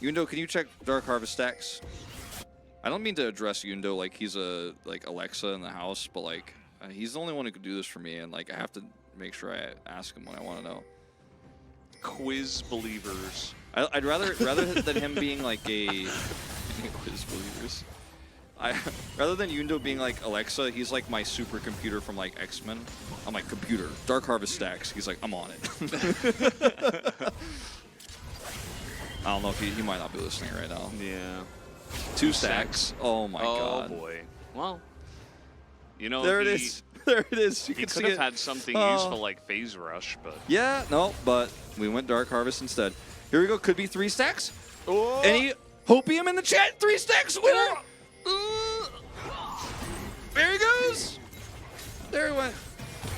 Yundo, can you check Dark Harvest stacks? I don't mean to address Yundo like he's a Alexa in the house, but like he's the only one who could do this for me, and like I have to make sure I ask him when I want to know. Quiz believers. I'd rather than him being like a quiz believers. Rather than Yundo being like Alexa, he's like my supercomputer from like X-Men. I'm like, computer, Dark Harvest stacks. He's like, I'm on it. I don't know if he might not be listening right now. Yeah. 2 stacks. Oh my god. Oh boy. Well, you know, there it is. There it is. You he can could see have it. had something useful like Phase Rush, but Yeah, no, but we went Dark Harvest instead. Here we go. Could be 3 stacks. oh. Any Hopium in the chat? 3 stacks winner. There he goes. There he went.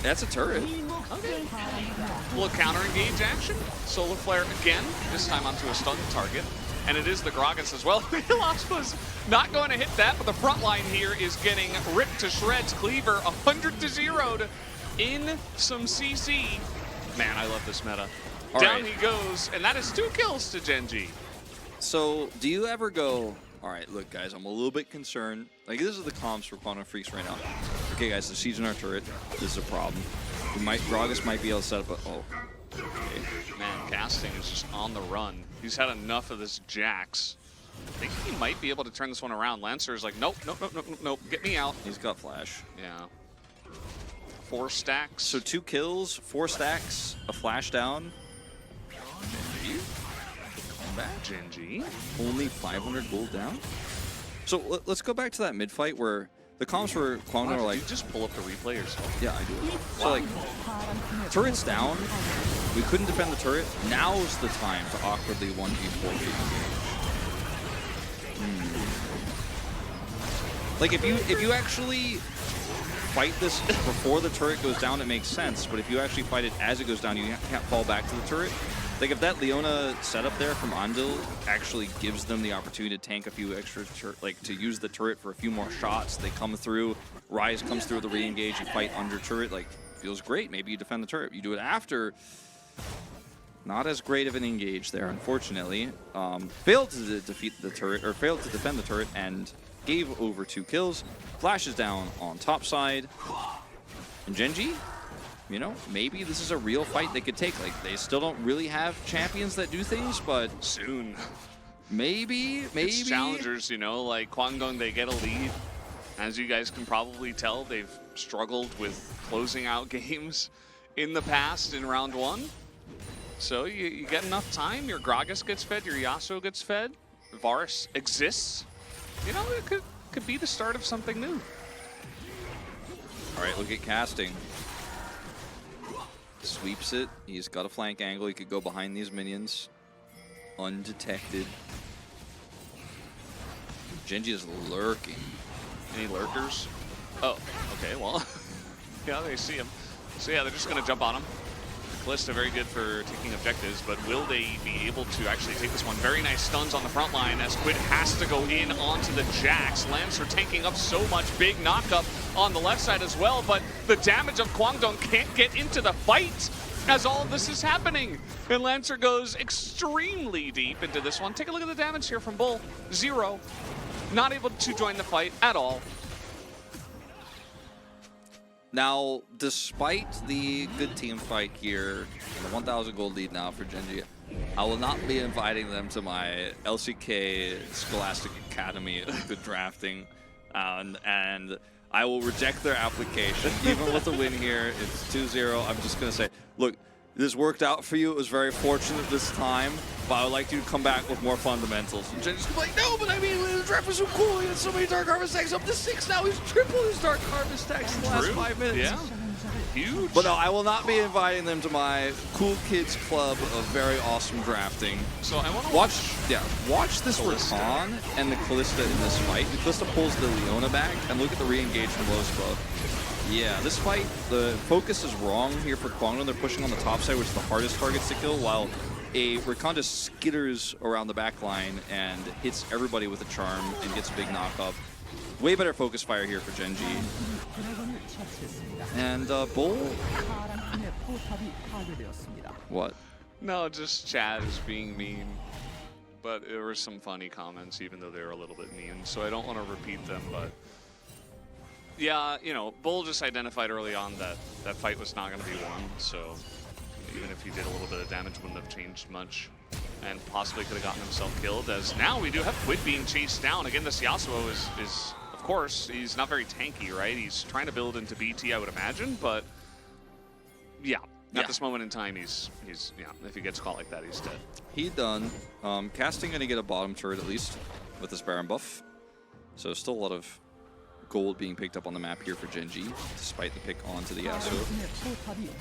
That's a turret. Okay. A little counter engage action. Solar Flare again, this time onto a stunned target. And it is the Gragas as well. Lost was not going to hit that, but the front line here is getting ripped to shreds. Cleaver 100-0 in some CC. Man, I love this meta. All Down right. he goes, and that is 2 kills to Gen.G. So, do you ever go, all right, look, guys, I'm a little bit concerned. Like, this is the comms for Quantum Freaks right now. Okay, guys, the siege in our turret. This is a problem. Gragas might be able to set up a... Oh. Okay. Man, casting is just on the run. He's had enough of this Jax. I think he might be able to turn this one around. Lancer is like, nope, nope, nope, nope, nope, get me out. He's got flash. Yeah. 4 stacks. So 2 kills, 4 stacks, a flash down. Gen.G. Only 500 gold down. So let's go back to that mid fight where the comms for Kwangdong are like, you just pull up the replay yourself. yeah, I do. So like, turret's down. We couldn't defend the turret. Now's the time to awkwardly 1v4 Like if you actually fight this before the turret goes down, it makes sense. But if you actually fight it as it goes down, you can't fall back to the turret. Like if that Leona setup there from Andil actually gives them the opportunity to tank a few extra, to use the turret for a few more shots. They come through, Ryze comes through the re-engage, you fight under turret, like feels great. Maybe you defend the turret. You do it after. Not as great of an engage there, unfortunately. Failed to defeat the turret, or failed to defend the turret, and gave over 2 kills. Flashes down on top side. And Gen.G, you know, maybe this is a real fight they could take. Like, they still don't really have champions that do things, but soon. Maybe. It's challengers, you know, like Kwangdong, they get a lead. As you guys can probably tell, they've struggled with closing out games in the past in round 1. So you get enough time, your Gragas gets fed, your Yasuo gets fed, Varus exists. You know, it could be the start of something new. All right, look at casting. Sweeps it. He's got a flank angle. He could go behind these minions. Undetected. Gen.G is lurking. Any lurkers? Oh, okay, well, yeah, they see him. So yeah, they're just going to jump on him. Kalista very good for taking objectives, but will they be able to actually take this one? Very nice stuns on the front line as Quid has to go in onto the Jax. Lancer tanking up so much, big knockup on the left side as well, but the damage of Kwangdong can't get into the fight as all of this is happening. And Lancer goes extremely deep into this one. Take a look at the damage here from Bull. 0. Not able to join the fight at all. Now, despite the good team fight here, and the 1,000 gold lead now for Gen.G, I will not be inviting them to my LCK Scholastic Academy of Good Drafting, and I will reject their application. Even with the win here, it's 2-0. I'm just going to say, look, this worked out for you. It was very fortunate this time, but I would like you to come back with more fundamentals. And Gen.G's gonna be like, no, but I mean, the draft was so cool. He had so many Dark Harvest stacks, up to 6 now. He's tripled his Dark Harvest stacks in the last 5 minutes. Yeah, huge. But no, I will not be inviting them to my cool kids club of very awesome drafting. So I want to watch this Kalista. Rakan and the Kalista in this fight. The Kalista pulls the Leona back, and look at the re-engage from Lospa. Yeah, this fight, the focus is wrong here for Kwangdong. They're pushing on the top side, which is the hardest targets to kill, while a Rakan just skitters around the back line and hits everybody with a charm and gets a big knock-up. Way better focus fire here for Gen.G. And Bull? What? No, just Chad is being mean. But there were some funny comments, even though they were a little bit mean. So I don't want to repeat them, but yeah, you know, Bull just identified early on that that fight was not going to be won. So even if he did a little bit of damage, wouldn't have changed much, and possibly could have gotten himself killed. As now we do have Quid being chased down again. This Yasuo is of course, he's not very tanky, right? He's trying to build into BT, I would imagine, but yeah. At this moment in time, he's yeah, if he gets caught like that, he's dead. He done. Casting going to get a bottom turret at least with this Baron buff. So still a lot of gold being picked up on the map here for Gen.G, despite the pick onto the Yasuo.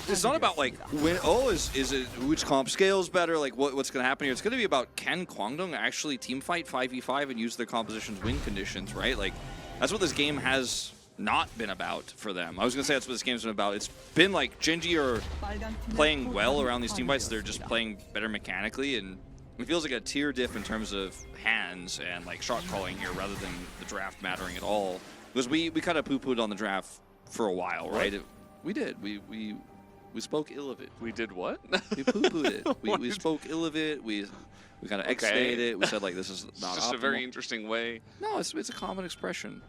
It's not about like, when, is it which comp scales better, like what's going to happen here. It's going to be about, can Kwangdong actually team fight 5v5 and use their composition's win conditions, right? Like, that's what this game has not been about for them. I was going to say that's what this game's been about. It's been like Gen.G are playing well around these team fights. They're just playing better mechanically, and it feels like a tier diff in terms of hands and like shot calling here rather than the draft mattering at all. Because we kind of poo-pooed on the draft for a while, right? We did. We spoke ill of it. We did what? We poo-pooed it. We spoke ill of it. We kind of X-rayed it. We said like, this is not just optimal. a very interesting way. No, it's a common expression.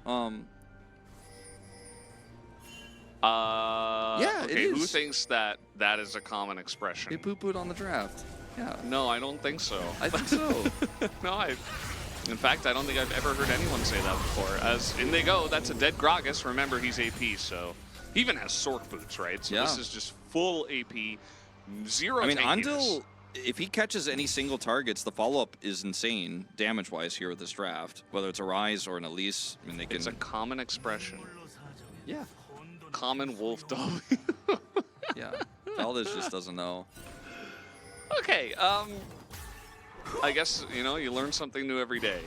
Yeah, okay, it is. who thinks that that is a common expression? They poo-pooed on the draft. Yeah. No, I don't think so. I think so. No, in fact, I don't think I've ever heard anyone say that before. As in they go, that's a dead Gragas. Remember, he's AP, so he even has Sork boots, right? So this is just full AP, zero. I mean, tankiness. Andil, if he catches any single targets, the follow-up is insane damage-wise here with this draft. Whether it's a Rise or an Elise, I mean, they can. It's a common expression. Yeah. Common wolf W. Yeah. Valdez just doesn't know. Okay, I guess, you know, you learn something new every day.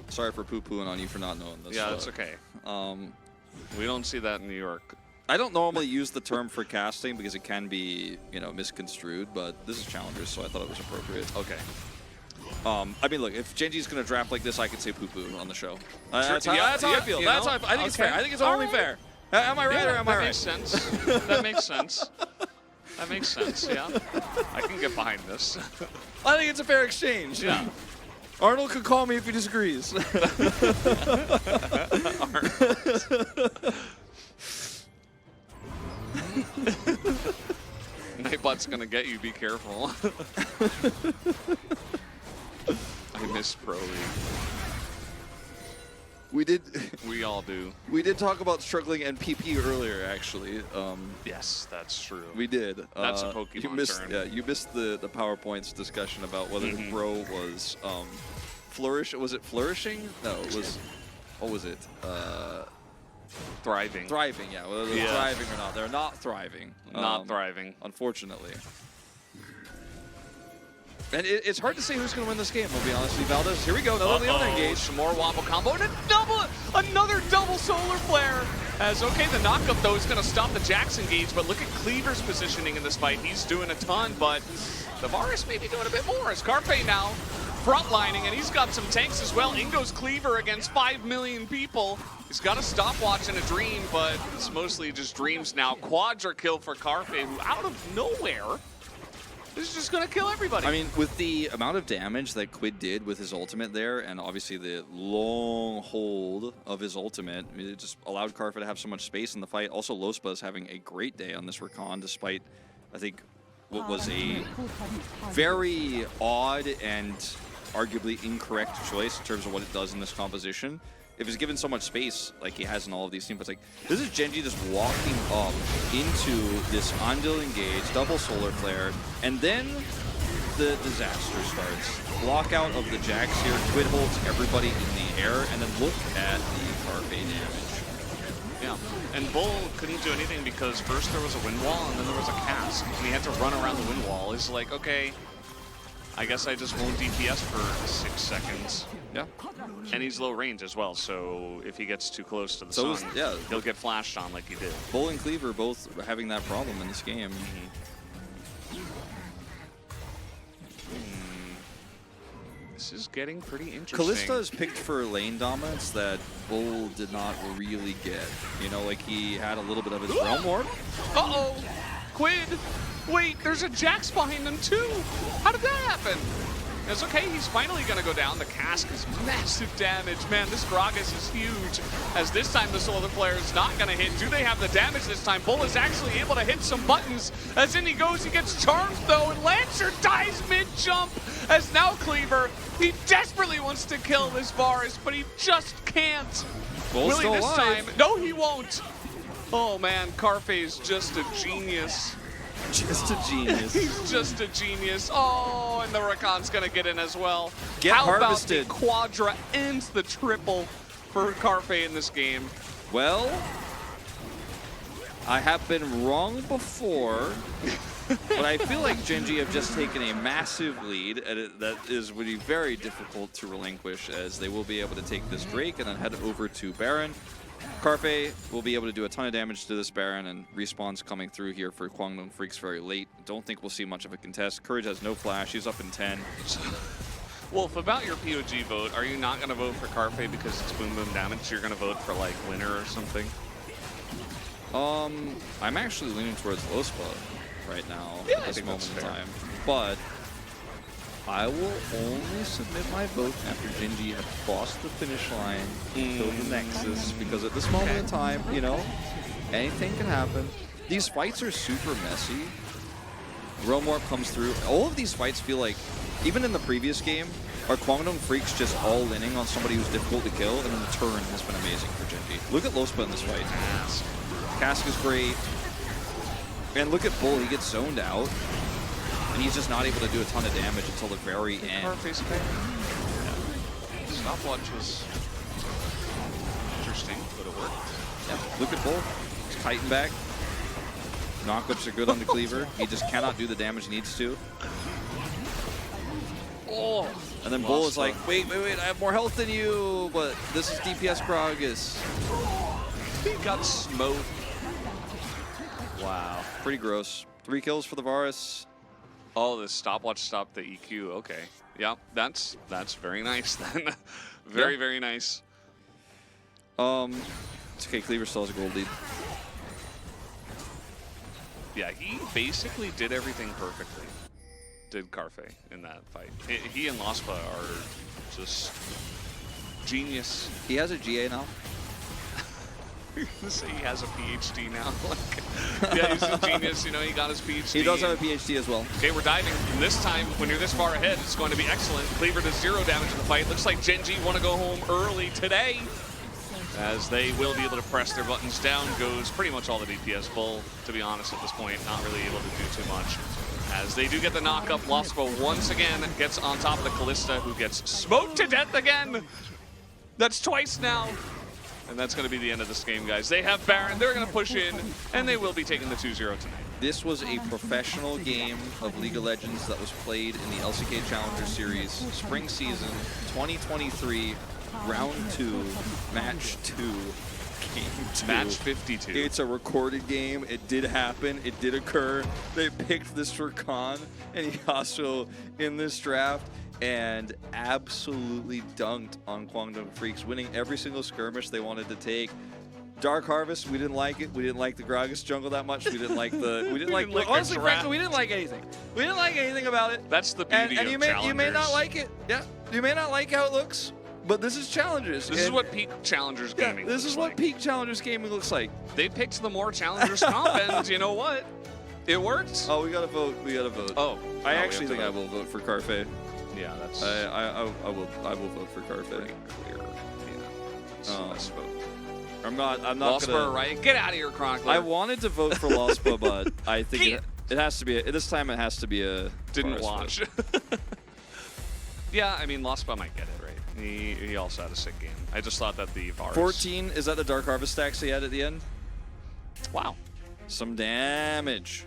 Sorry for poo-pooing on you for not knowing this. Yeah, that's okay. We don't see that in New York. I don't normally use the term for casting because it can be, you know, misconstrued, but this is Challengers, so I thought it was appropriate. Okay. I mean, look, if Gen.G's going to draft like this, I could say poo-poo on the show. Sure, that's how I feel. That's how I think it's fair. I think it's only fair. Am I right or am I right? That makes sense. That makes sense. That makes sense, yeah. I can get behind this. I think it's a fair exchange. Yeah. Arnold could call me if he disagrees. Nightbot's gonna get you, be careful. I miss Pro League. We did. We all do. We did talk about struggling NPP earlier, actually. Yes, that's true. We did. That's a Pokemon you missed, term. Yeah, you missed the PowerPoint's discussion about whether Bro was flourish. Was it flourishing? No, it was. What was it? Thriving. Thriving. Yeah, whether they're thriving or not. They're not thriving. Not thriving. Unfortunately. And it's hard to say who's going to win this game, I'll be honest with you, Valdez. Here we go, another Leona engage. Some more wombo combo and another double solar flare. As okay, the knockup though is going to stop the Jax engage, but look at Cleaver's positioning in this fight. He's doing a ton, but the Varus may be doing a bit more as Carpe now frontlining, and he's got some tanks as well. Ingo's Cleaver against 5 million people. He's got a stopwatch and a dream, but it's mostly just dreams now. Quadra kill for Carpe, who out of nowhere is just going to kill everybody. I mean, with the amount of damage that Quid did with his ultimate there, and obviously the long hold of his ultimate, I mean, it just allowed Carfa to have so much space in the fight. Also, Lospa is having a great day on this Rakan, despite, I think, what was a very odd and arguably incorrect choice in terms of what it does in this composition. If he's given so much space like he has in all of these teams, but like this is Gen.G just walking up into this Andil engage, double solar flare, and then the disaster starts. Lockout of the Jax here, Quid holds everybody in the air, and then look at the Carpe damage. Yeah, and Bull couldn't do anything because first there was a wind wall and then there was a cast, and he had to run around the wind wall. He's like, okay, I guess I just won't DPS for 6 seconds. Yeah. And he's low range as well, so if he gets too close to the sun, he'll get flashed on like he did. Bull and Cleaver both having that problem in this game. This is getting pretty interesting. Callista is picked for lane dominance that Bull did not really get. You know, like he had a little bit of his realm ward. Uh-oh! Quid! Wait, there's a Jax behind them too! How did that happen? It's okay, he's finally gonna go down. The cask is massive damage. Man, this Gragas is huge. As this time the solar flare is not gonna hit. Do they have the damage this time? Bull is actually able to hit some buttons. As in he goes, he gets charmed though, and Lancer dies mid-jump. As now Cleaver, he desperately wants to kill this Varus, but he just can't. Bull's Will he still this alive. time? No, he won't. Oh man, Carfe is just a genius. Just a genius. He's just a genius. Oh, and the Rakan's gonna get in as well. Get How harvested. about the quadra and the triple for Carpe in this game? Well, I have been wrong before, but I feel like Gen.G have just taken a massive lead, and that is would be very difficult to relinquish, as they will be able to take this Drake and then head over to Baron. Carpe will be able to do a ton of damage to this Baron, and respawn's coming through here for Kwangdong Freaks very late. Don't think we'll see much of a contest. Courage has no flash. He's up in 10. Wolf, about your POG vote, are you not going to vote for Carpe because it's boom boom damage? You're going to vote for like winner or something? I'm actually leaning towards Lospa right now Yeah, at this I think moment that's in fair. time. But I will only submit my vote after Gen.G have crossed the finish line, killed the Nexus, because at this moment in time, you know, anything can happen. These fights are super messy. Realm Warp comes through. All of these fights feel like, even in the previous game, are Kwangdong Freaks just all-inning on somebody who's difficult to kill, and then the turn has been amazing for Gen.G. Look at Lospa in this fight. Cask is great. And look at Bull, he gets zoned out. And he's just not able to do a ton of damage until the very end. Carpe's fair. Yeah. Stopwatch was interesting, but it worked. Yeah. Look at Bull. He's kiting back. Knockups are good on the Cleaver. He just cannot do the damage he needs to. Oh! And then Bull is like, wait, I have more health than you, but this is DPS Gragas. He got smoked. Wow. Pretty gross. 3 kills for the Varus. Oh, the stopwatch stopped the EQ. Okay. Yeah, that's very nice then. Very nice. It's okay, Cleaver still has a gold lead. Yeah, he basically did everything perfectly. Did Carfe in that fight. He and Lospa are just genius. He has a GA now. Say he has a PhD now. Yeah, he's a genius. You know, he got his PhD. He does have a PhD as well. Okay, we're diving. And this time, when you're this far ahead, it's going to be excellent. Cleaver does 0 damage in the fight. Looks like Gen.G want to go home early today, as they will be able to press their buttons down. Goes pretty much all the DPS. Bull, to be honest, at this point, not really able to do too much. As they do get the knock-up, Lospa once again gets on top of the Callista, who gets smoked to death again. That's twice now. And that's going to be the end of this game, guys. They have Baron. They're going to push in, and they will be taking the 2-0 tonight. This was a professional game of League of Legends that was played in the LCK Challenger Series, Spring Season 2023, Round 2, Match 2, Game 2. Match 52. It's a recorded game. It did happen. It did occur. They picked this for Khan and Yasuo in this draft, and absolutely dunked on Kwangdong Freaks, winning every single skirmish they wanted to take. Dark Harvest, we didn't like it. We didn't like the Gragas jungle that much. We didn't like the. We didn't like. Honestly, frankly, we didn't like anything. We didn't like anything about it. That's the beauty and of you Challengers. may not like it. Yeah, you may not like how it looks, but this is Challengers. This is what peak Challengers gaming This is what like. peak Challengers gaming looks like. They picked the more Challengers comp, and you know what? It worked. Oh, we gotta vote. We gotta vote. Oh, I no, actually think I will vote for Carfe. Yeah, that's I will vote for Carfe. pretty clear. Yeah. So let's vote. I'm not Lospa, gonna. right? Get out of here, Chronicler. I wanted to vote for Lospa, but I think it has to be. This time it has to be a. Didn't Forest watch. Yeah, I mean, Lospa might get it, right? He also had a sick game. I just thought that the Varus... 14, is that the Dark Harvest stacks he had at the end? Wow. Some damage.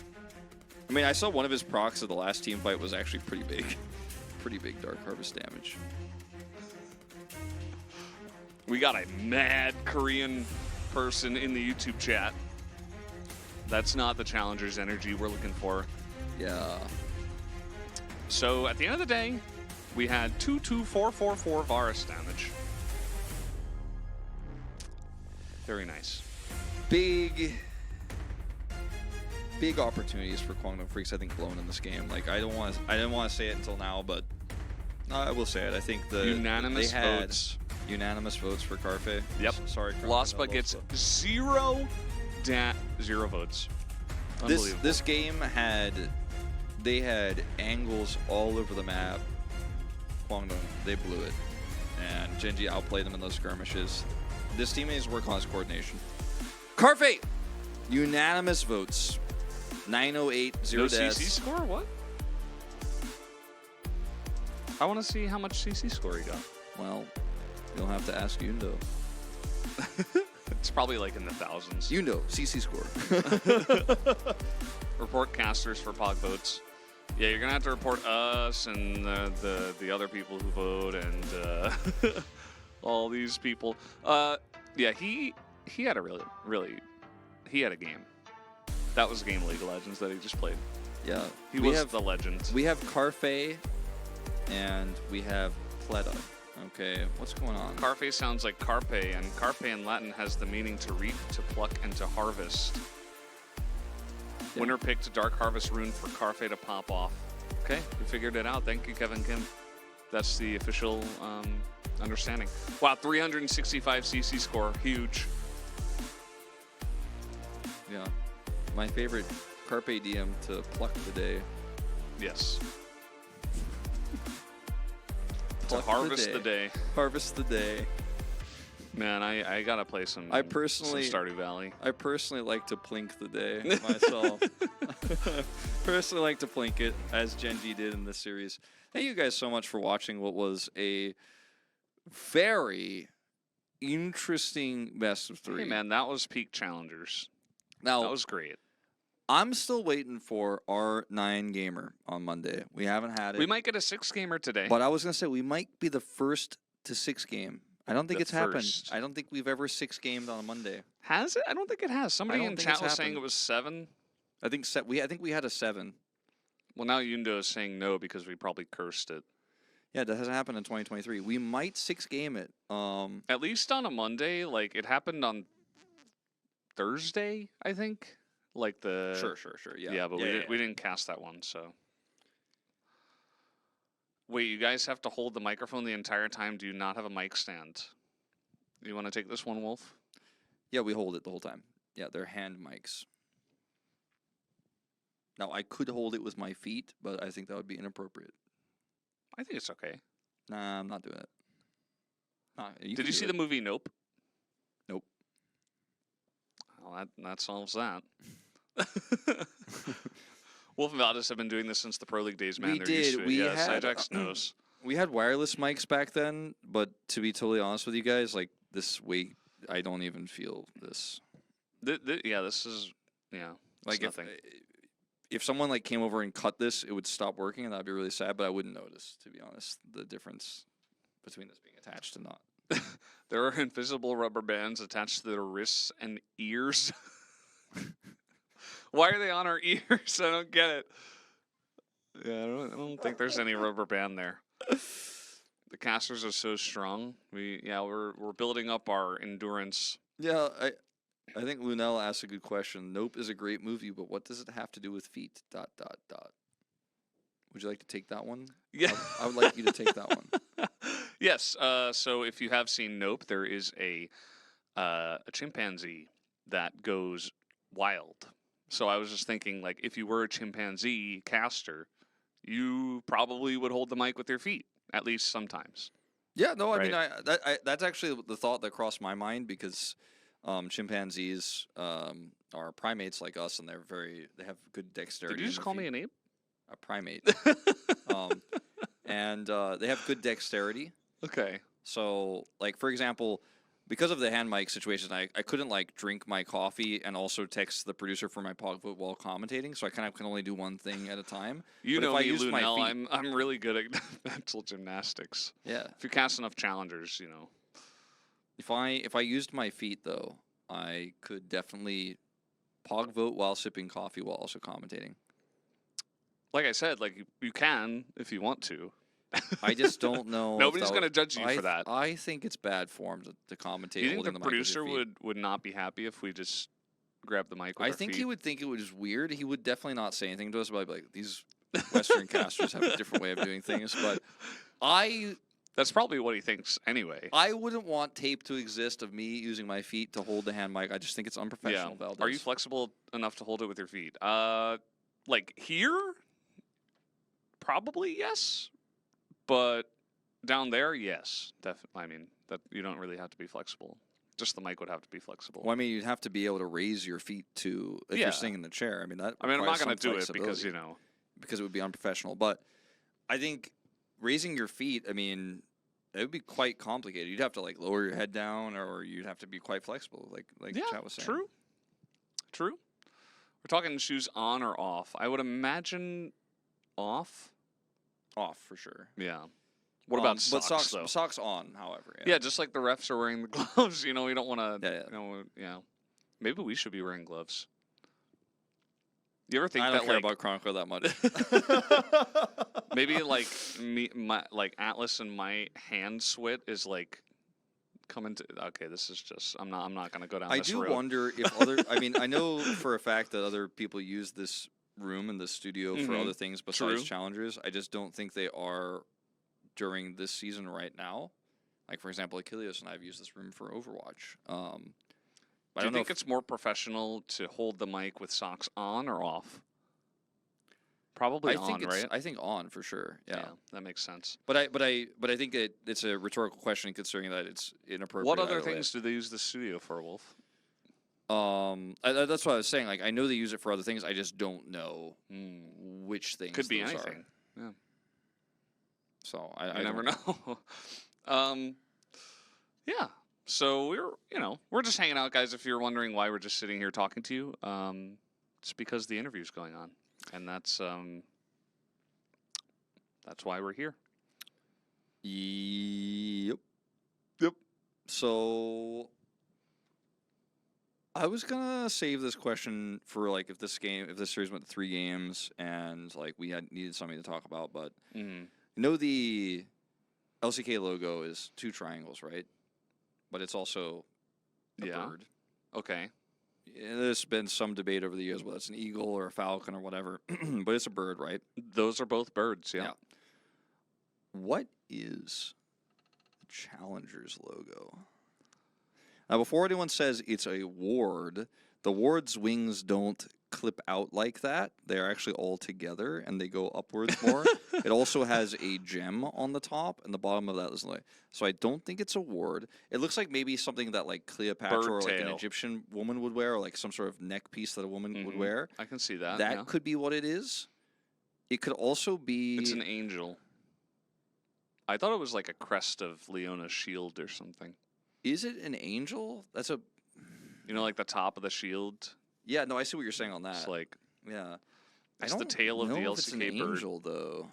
I mean, I saw one of his procs at the last team fight was actually pretty big. Pretty big Dark Harvest damage. We got a mad Korean person in the YouTube chat. That's not the Challengers energy we're looking for. Yeah. So at the end of the day, we had 22444 Varus damage. Very nice. Big opportunities for Kwangdong Freaks, I think, blown in this game. Like, I didn't want to say it until now, but I will say it. I think unanimous they had votes. Unanimous votes for Carfe. Yep. Sorry, Lospa gets 0 votes. Unbelievable. This game had angles all over the map. Kwangdong, they blew it, and Gen.G outplayed them in those skirmishes. This team needs to work on his coordination. Carfe, unanimous votes. 908, 0 No deaths. CC score? What? I want to see how much CC score he got. Well, you'll have to ask Yundo. It's probably like in the thousands. Yundo, CC score. Report casters for Pog votes. Yeah, you're gonna have to report us and the other people who vote and all these people. Yeah, he had a really he had a game. That was a game of League of Legends that he just played. Yeah, He was the legend. We have Carfe, and we have Pleta. Okay, what's going on? Carpe sounds like carpe, and carpe in Latin has the meaning to reap, to pluck, and to harvest. Yeah. Winner picked a Dark Harvest rune for Carpe to pop off. Okay, we figured it out. Thank you, Kevin Kim. That's the official understanding. Wow, 365 CC score. Huge. Yeah, my favorite Carpe Diem to pluck the day. Yes. To Pluck harvest the day. Harvest the day. Man, I gotta play some Stardew Valley. I personally like to plink the day myself. Personally like to plink it, as Gen.G did in this series. Thank you guys so much for watching what was a very interesting best of 3. Hey man, that was peak Challengers. Now, That was great. I'm still waiting for our 9 gamer on Monday. We haven't had it. We might get a 6 gamer today. But I was going to say, we might be the first to 6 game. I don't think The it's happened. first. I don't think we've ever 6 gamed on a Monday. Has it? I don't think it has. Somebody don't in think chat it's was saying happened. it was 7. I think we had a 7. Well, now Yundo is saying no because we probably cursed it. Yeah, that hasn't happened in 2023. We might 6 game it. At least on a Monday, like it happened on Thursday, I think. like the Sure. Yeah. yeah, but we didn't cast that one. So wait, you guys have to hold the microphone the entire time. Do you not have a mic stand? Do you want to take this one, Wolf? Yeah, we hold it the whole time. Yeah, they're hand mics. Now, I could hold it with my feet, but I think that would be inappropriate. I think it's okay. Nah, I'm not doing it. Did you see the movie Nope? Nope. Well, that solves that. Wolf and Valdez have been doing this since the Pro League days, man. We They're did. used to it. We Yeah, had, Cyjax knows. We had wireless mics back then, but to be totally honest with you guys, like this week, I don't even feel this. Yeah, this is Like nothing. If someone like came over and cut this, it would stop working, and that'd be really sad. But I wouldn't notice, to be honest, the difference between this being attached and not. There are invisible rubber bands attached to their wrists and ears. Why are they on our ears? I don't get it. Yeah, I don't think there's any rubber band there. The casters are so strong. We're building up our endurance. Yeah, I think Lunella asked a good question. Nope is a great movie, but what does it have to do with feet? ... Would you like to take that one? Yeah, I would like you to take that one. Yes. So if you have seen Nope, there is a chimpanzee that goes wild. So I was just thinking, like, if you were a chimpanzee caster, you probably would hold the mic with your feet, at least sometimes. Yeah, no, I Right. mean, that's actually the thought that crossed my mind because chimpanzees are primates like us, and they have good dexterity. Did you just call me an ape? A primate? And they have good dexterity. Okay. So, like for example, because of the hand mic situation, I couldn't like drink my coffee and also text the producer for my pog vote while commentating. So I kind of can only do one thing at a time. You But know if I me, used my Lunel. feet- I'm really good at mental gymnastics. Yeah. If you cast enough challengers, If I used my feet though, I could definitely pog vote while sipping coffee while also commentating. Like I said, like you can if you want to. I just don't know. Nobody's going to judge you for that. I think it's bad form to commentate. Do you think holding the mic with your producer feet. would not be happy if we just grabbed the mic with I our think feet? he would think it was weird. He would definitely not say anything to us about like these Western casters have a different way of doing things. But That's probably what he thinks anyway. I wouldn't want tape to exist of me using my feet to hold the hand mic. I just think it's unprofessional. Yeah. Valdez. Are you flexible enough to hold it with your feet? Like here, probably yes, but down there, yes, definitely. I mean, that you don't really have to be flexible. Just the mic would have to be flexible. Well, I mean, you'd have to be able to raise your feet to if Yeah. you're sitting in the chair. I mean, that. I mean, I'm not requires going to some do it because flexibility, because it would be unprofessional. But I think raising your feet, I mean, it would be quite complicated. You'd have to like lower your head down, or you'd have to be quite flexible, like yeah, Chat was saying. True. We're talking shoes on or off. I would imagine off. Off for sure. Yeah. What about but socks, though? Socks on, however. Yeah, just like the refs are wearing the gloves. We don't want to. Yeah. Maybe we should be wearing gloves. You ever think I that don't care like about Chronicle that much. maybe like like Atlas and my hand sweat is like coming to? Okay, this is just. I'm not gonna go down. I this do road. wonder if other. I mean, I know for a fact that other people use this room in the studio for other things besides True. challengers. I just don't think they are during this season right now. Like for example, Achilles and I have used this room for Overwatch. Do you think it's more professional to hold the mic with socks on or off? Probably on, right? I think on for sure. Yeah. That makes sense. But I think it's a rhetorical question considering that it's inappropriate. What other either way. things do they use the studio for, Wolf? That's what I was saying. Like I know they use it for other things. I just don't know which things. Could be those anything. Are. Yeah. So I never don't know. Yeah. So we're just hanging out, guys. If you're wondering why we're just sitting here talking to you, it's because the interview's going on, and that's why we're here. Yep. So I was gonna save this question for like if this series went to 3 games and like we needed something to talk about, but you know the LCK logo is 2 triangles, right? But it's also a bird. Okay. there's been some debate over the years whether it's an eagle or a falcon or whatever, but it's a bird, right? Those are both birds, yeah. What is the Challengers logo? Now, before anyone says it's a ward, the ward's wings don't clip out like that. They're actually all together, and they go upwards more. It also has a gem on the top, and the bottom of that is like. So I don't think it's a ward. It looks like maybe something that like Cleopatra Bird or like an tail. Egyptian woman would wear, or like some sort of neck piece that a woman would wear. I can see that. That yeah. could be what it is. It could also be. It's an angel. I thought it was like a crest of Leona's shield or something. Is it an angel? That's a. You know, like the top of the shield. Yeah, no, I see what you're saying on that. It's like yeah, it's the tail of the know if it's an LCK bird. angel though.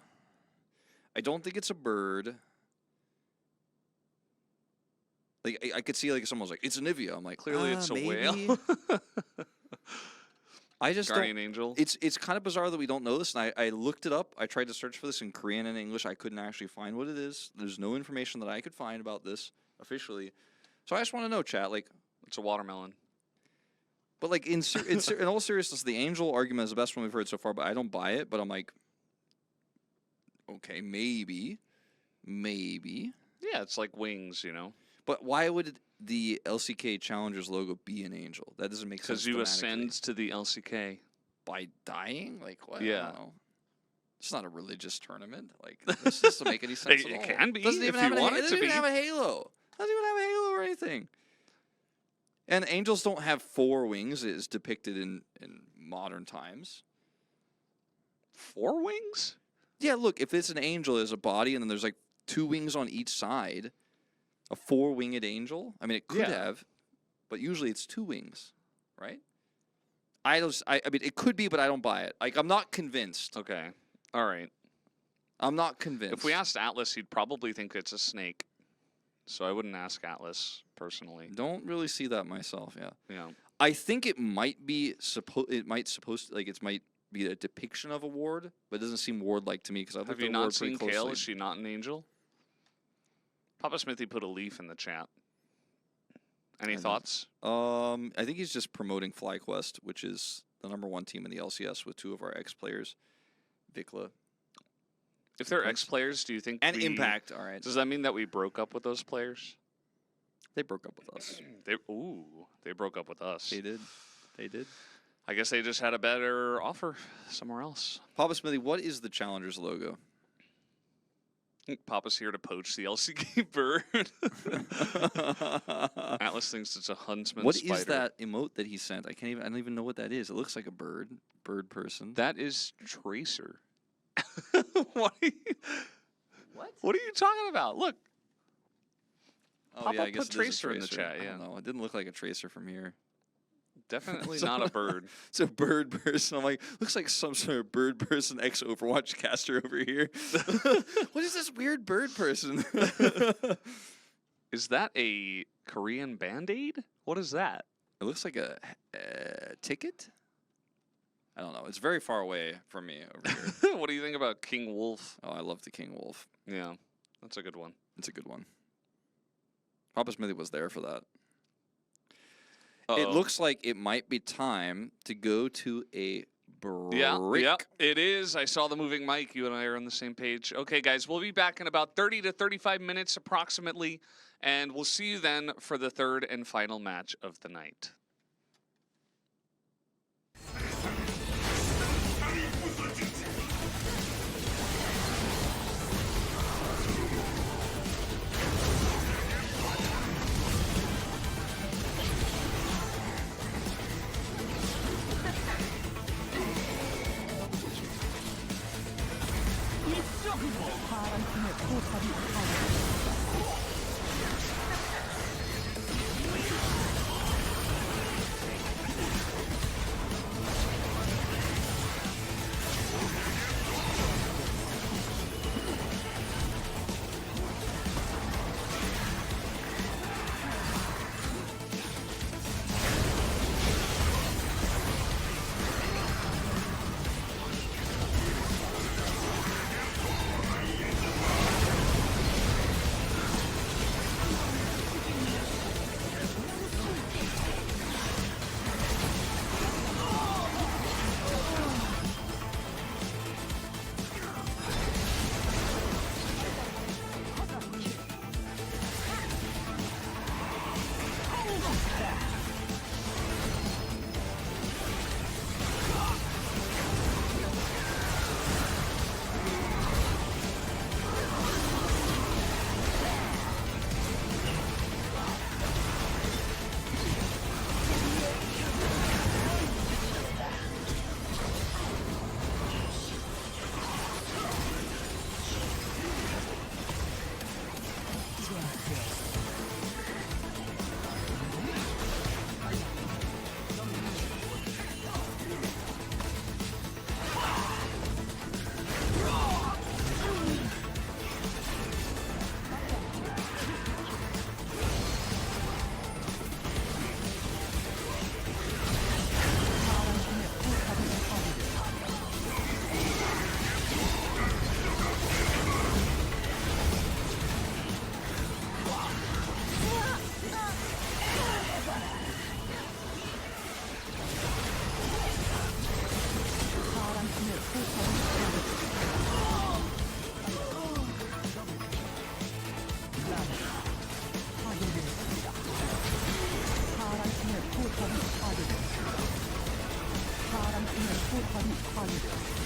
I don't think it's a bird. Like I could see like someone's like it's an Nivea. I'm like Clearly, it's a maybe. whale. I just Guardian don't. angel. It's kind of bizarre that we don't know this, and I looked it up. I tried to search for this in Korean and English. I couldn't actually find what it is. There's no information that I could find about this officially. So I just want to know, chat. Like, It's a watermelon. but like in all seriousness, the angel argument is the best one we've heard so far. But I don't buy it. But I'm like, okay, maybe. Yeah, it's like wings, you know. But why would the LCK Challengers logo be an angel? That doesn't make sense. Because you thematically. ascend to the LCK. By dying? Like what? I Yeah. don't know. It's not a religious tournament. Like this doesn't make any sense at all. It can be Doesn't if even you have want it it to doesn't be. even have a halo. Doesn't even have a halo or anything. And angels don't have 4 wings as depicted in modern times. 4 wings? Yeah, look, if it's an angel, there's a body and then there's like 2 wings on each side. A 4-winged angel? I mean, it could have, but usually it's 2 wings, right? I mean, it could be, but I don't buy it. Like, I'm not convinced. Okay. All right. I'm not convinced. If we asked Atlas, he'd probably think it's a snake. So I wouldn't ask Atlas personally. Don't really see that myself, yeah. Yeah. I think it might be it might be a depiction of a ward, but it doesn't seem ward-like to me because I looked Have at you the not ward pretty seen closely. Kale? Is she not an angel? Papa Smithy put a leaf in the chat. Any thoughts? I think he's just promoting FlyQuest, which is the #1 team in the LCS with 2 of our ex-players, Vikla If they're ex-players, do you think and Impact. All right, Does that mean that we broke up with those players? they broke up with us. They broke up with us. They did. They did. I guess they just had a better offer somewhere else. Papa Smithy, what is the Challengers logo? Papa's here to poach the LCK bird. Atlas thinks it's a huntsman What spider. is that emote that he sent? I don't even know what that is. It looks like a bird person. That is Tracer. What are you talking about? Look. Oh Papa yeah, I guess put it is a Tracer in the chat, I yeah. don't know. It didn't look like a Tracer from here. Definitely not a bird. It's a bird person. I'm like, looks like some sort of bird person ex-Overwatch caster over here. What is this weird bird person? Is that a Korean Band-Aid? What is that? It looks like a ticket. I don't know. It's very far away from me over here. What do you think about King Wolf? Oh, I love the King Wolf. Yeah, that's a good one. It's a good one. Papa Smithy was there for that. Uh-oh. It looks like it might be time to go to a break. Yeah, it is. I saw the moving mic. You and I are on the same page. Okay, guys, we'll be back in about 30 to 35 minutes approximately, and we'll see you then for the 3rd and final match of the night. 파란팀의 포탑이 파괴. 처리를